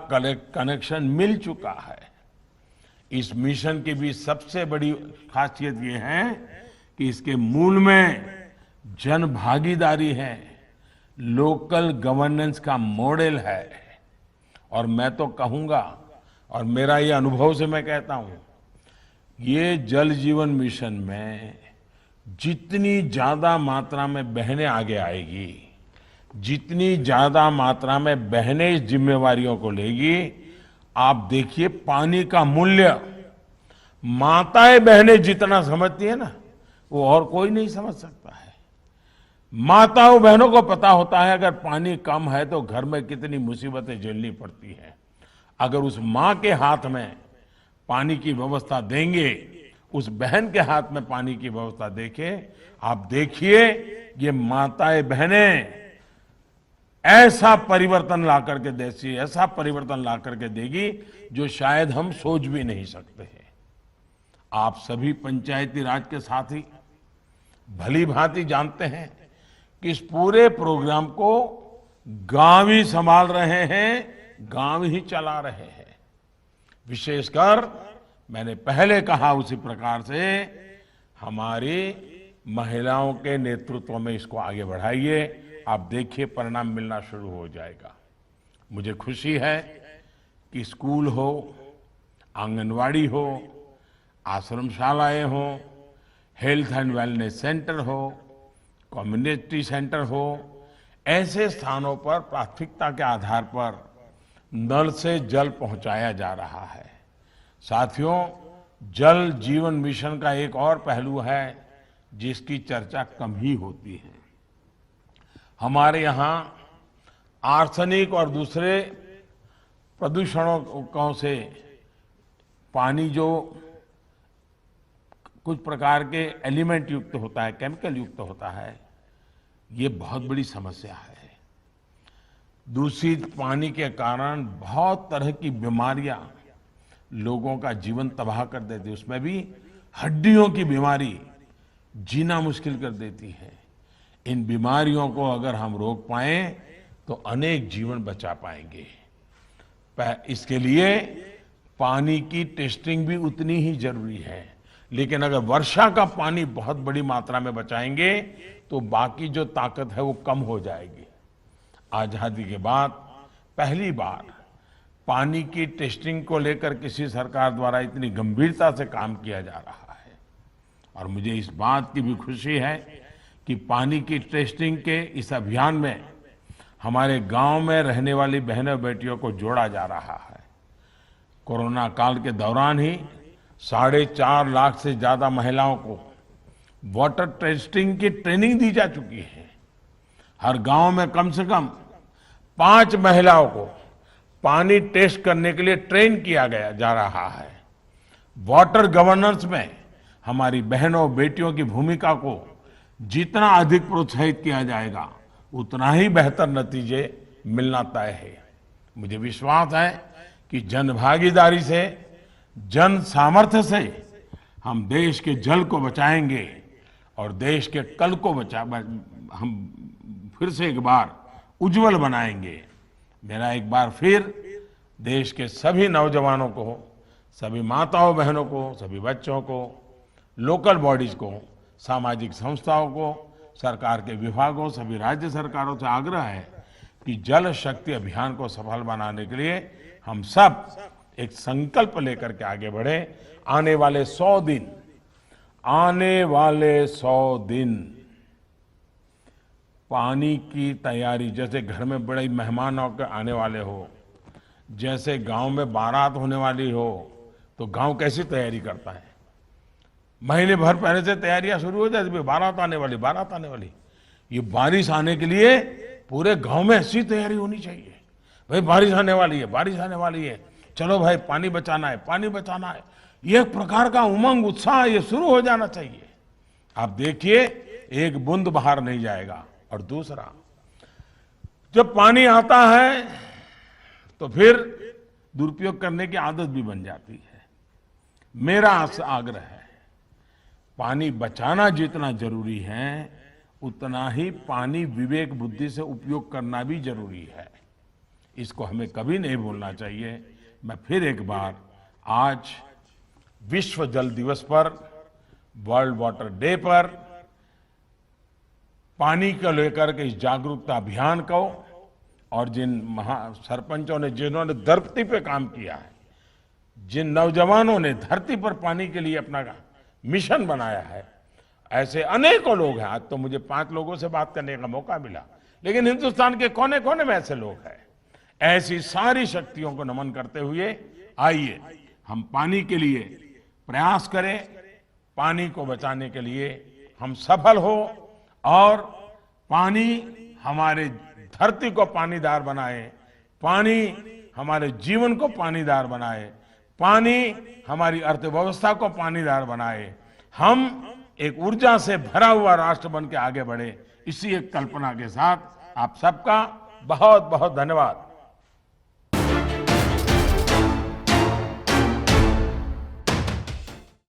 कनेक्शन मिल चुका है। इस मिशन की भी सबसे बड़ी खासियत ये है कि इसके मूल में जन भागीदारी है, लोकल गवर्नेंस का मॉडल है। और मैं तो कहूंगा, और मेरा ये अनुभव से मैं कहता हूं, ये जल जीवन मिशन में जितनी ज्यादा मात्रा में बहनें आगे आएगी, जितनी ज्यादा मात्रा में बहनें इस जिम्मेवारियों को लेगी, आप देखिए पानी का मूल्य माताएं बहनें जितना समझती है ना, वो और कोई नहीं समझ सकता है। माताओं बहनों को पता होता है अगर पानी कम है तो घर में कितनी मुसीबतें झेलनी पड़ती हैं। अगर उस मां के हाथ में पानी की व्यवस्था देंगे, उस बहन के हाथ में पानी की व्यवस्था देखें, आप देखिए ये माताएं बहनें ऐसा परिवर्तन ला करके देती, ऐसा परिवर्तन ला करके देगी जो शायद हम सोच भी नहीं सकते हैं। आप सभी पंचायती राज के साथी भली भांति जानते हैं कि इस पूरे प्रोग्राम को गांव ही संभाल रहे हैं, गांव ही चला रहे हैं। विशेषकर मैंने पहले कहा उसी प्रकार से हमारी महिलाओं के नेतृत्व में इसको आगे बढ़ाइए। आप देखिए परिणाम मिलना शुरू हो जाएगा। मुझे खुशी है कि स्कूल हो, आंगनवाड़ी हो, आश्रमशालाएं हो, हेल्थ एंड वेलनेस सेंटर हो, कम्युनिटी सेंटर हो, ऐसे स्थानों पर प्राथमिकता के आधार पर नल से जल पहुंचाया जा रहा है। साथियों, जल जीवन मिशन का एक और पहलू है जिसकी चर्चा कम ही होती है। हमारे यहाँ आर्सेनिक और दूसरे प्रदूषणों से पानी जो कुछ प्रकार के एलिमेंट युक्त होता है, केमिकल युक्त होता है, ये बहुत बड़ी समस्या है। दूषित पानी के कारण बहुत तरह की बीमारियां लोगों का जीवन तबाह कर देती है। उसमें भी हड्डियों की बीमारी जीना मुश्किल कर देती है। इन बीमारियों को अगर हम रोक पाए तो अनेक जीवन बचा पाएंगे। इसके लिए पानी की टेस्टिंग भी उतनी ही जरूरी है। लेकिन अगर वर्षा का पानी बहुत बड़ी मात्रा में बचाएंगे तो बाकी जो ताकत है वो कम हो जाएगी। आजादी के बाद पहली बार पानी की टेस्टिंग को लेकर किसी सरकार द्वारा इतनी गंभीरता से काम किया जा रहा है। और मुझे इस बात की भी खुशी है कि पानी की टेस्टिंग के इस अभियान में हमारे गांव में रहने वाली बहनों बेटियों को जोड़ा जा रहा है। कोरोना काल के दौरान ही 4.5 लाख से ज्यादा महिलाओं को वाटर टेस्टिंग की ट्रेनिंग दी जा चुकी है। हर गांव में कम से कम 5 महिलाओं को पानी टेस्ट करने के लिए ट्रेन किया गया जा रहा है। वाटर गवर्नेंस में हमारी बहनों बेटियों की भूमिका को जितना अधिक प्रोत्साहित किया जाएगा उतना ही बेहतर नतीजे मिलना तय है। मुझे विश्वास है कि जन भागीदारी से, जन सामर्थ्य से हम देश के जल को बचाएंगे और देश के कल को हम फिर से एक बार उज्जवल बनाएंगे। मेरा एक बार फिर देश के सभी नौजवानों को, सभी माताओं बहनों को, सभी बच्चों को, लोकल बॉडीज को, सामाजिक संस्थाओं को, सरकार के विभागों, सभी राज्य सरकारों से आग्रह है कि जल शक्ति अभियान को सफल बनाने के लिए हम सब एक संकल्प लेकर के आगे बढ़े। आने वाले 100 दिन पानी की तैयारी, जैसे घर में बड़े मेहमान आने वाले हो, जैसे गांव में बारात होने वाली हो, तो गांव कैसी तैयारी करता है? महीने भर पहले से तैयारियां शुरू हो जाती, बारात आने वाली, बारात आने वाली। ये बारिश आने के लिए पूरे गांव में ऐसी तैयारी होनी चाहिए। भाई बारिश आने वाली है, बारिश आने वाली है, चलो भाई पानी बचाना है, पानी बचाना है। ये एक प्रकार का उमंग, उत्साह ये शुरू हो जाना चाहिए। आप देखिए, एक बूंद बाहर नहीं जाएगा। और दूसरा, जब पानी आता है तो फिर दुरुपयोग करने की आदत भी बन जाती है। मेरा आग्रह है, पानी बचाना जितना जरूरी है, उतना ही पानी विवेक बुद्धि से उपयोग करना भी जरूरी है। इसको हमें कभी नहीं भूलना चाहिए। मैं फिर एक बार आज विश्व जल दिवस पर, वर्ल्ड वाटर डे पर पानी को लेकर के इस जागरूकता अभियान को, और जिन सरपंचों ने, जिन्होंने धरती पे काम किया है, जिन नौजवानों ने धरती पर पानी के लिए अपना मिशन बनाया है, ऐसे अनेकों लोग हैं। आज तो मुझे 5 लोगों से बात करने का मौका मिला, लेकिन हिंदुस्तान के कोने कोने में ऐसे लोग हैं। ऐसी सारी शक्तियों को नमन करते हुए आइए हम पानी के लिए प्रयास करें, पानी को बचाने के लिए हम सफल हो, और पानी हमारे धरती को पानीदार बनाए, पानी हमारे जीवन को पानीदार बनाए, पानी हमारी अर्थव्यवस्था को पानीदार बनाए। हम एक ऊर्जा से भरा हुआ राष्ट्र बन के आगे बढ़े, इसी एक कल्पना के साथ आप सबका बहुत बहुत धन्यवाद।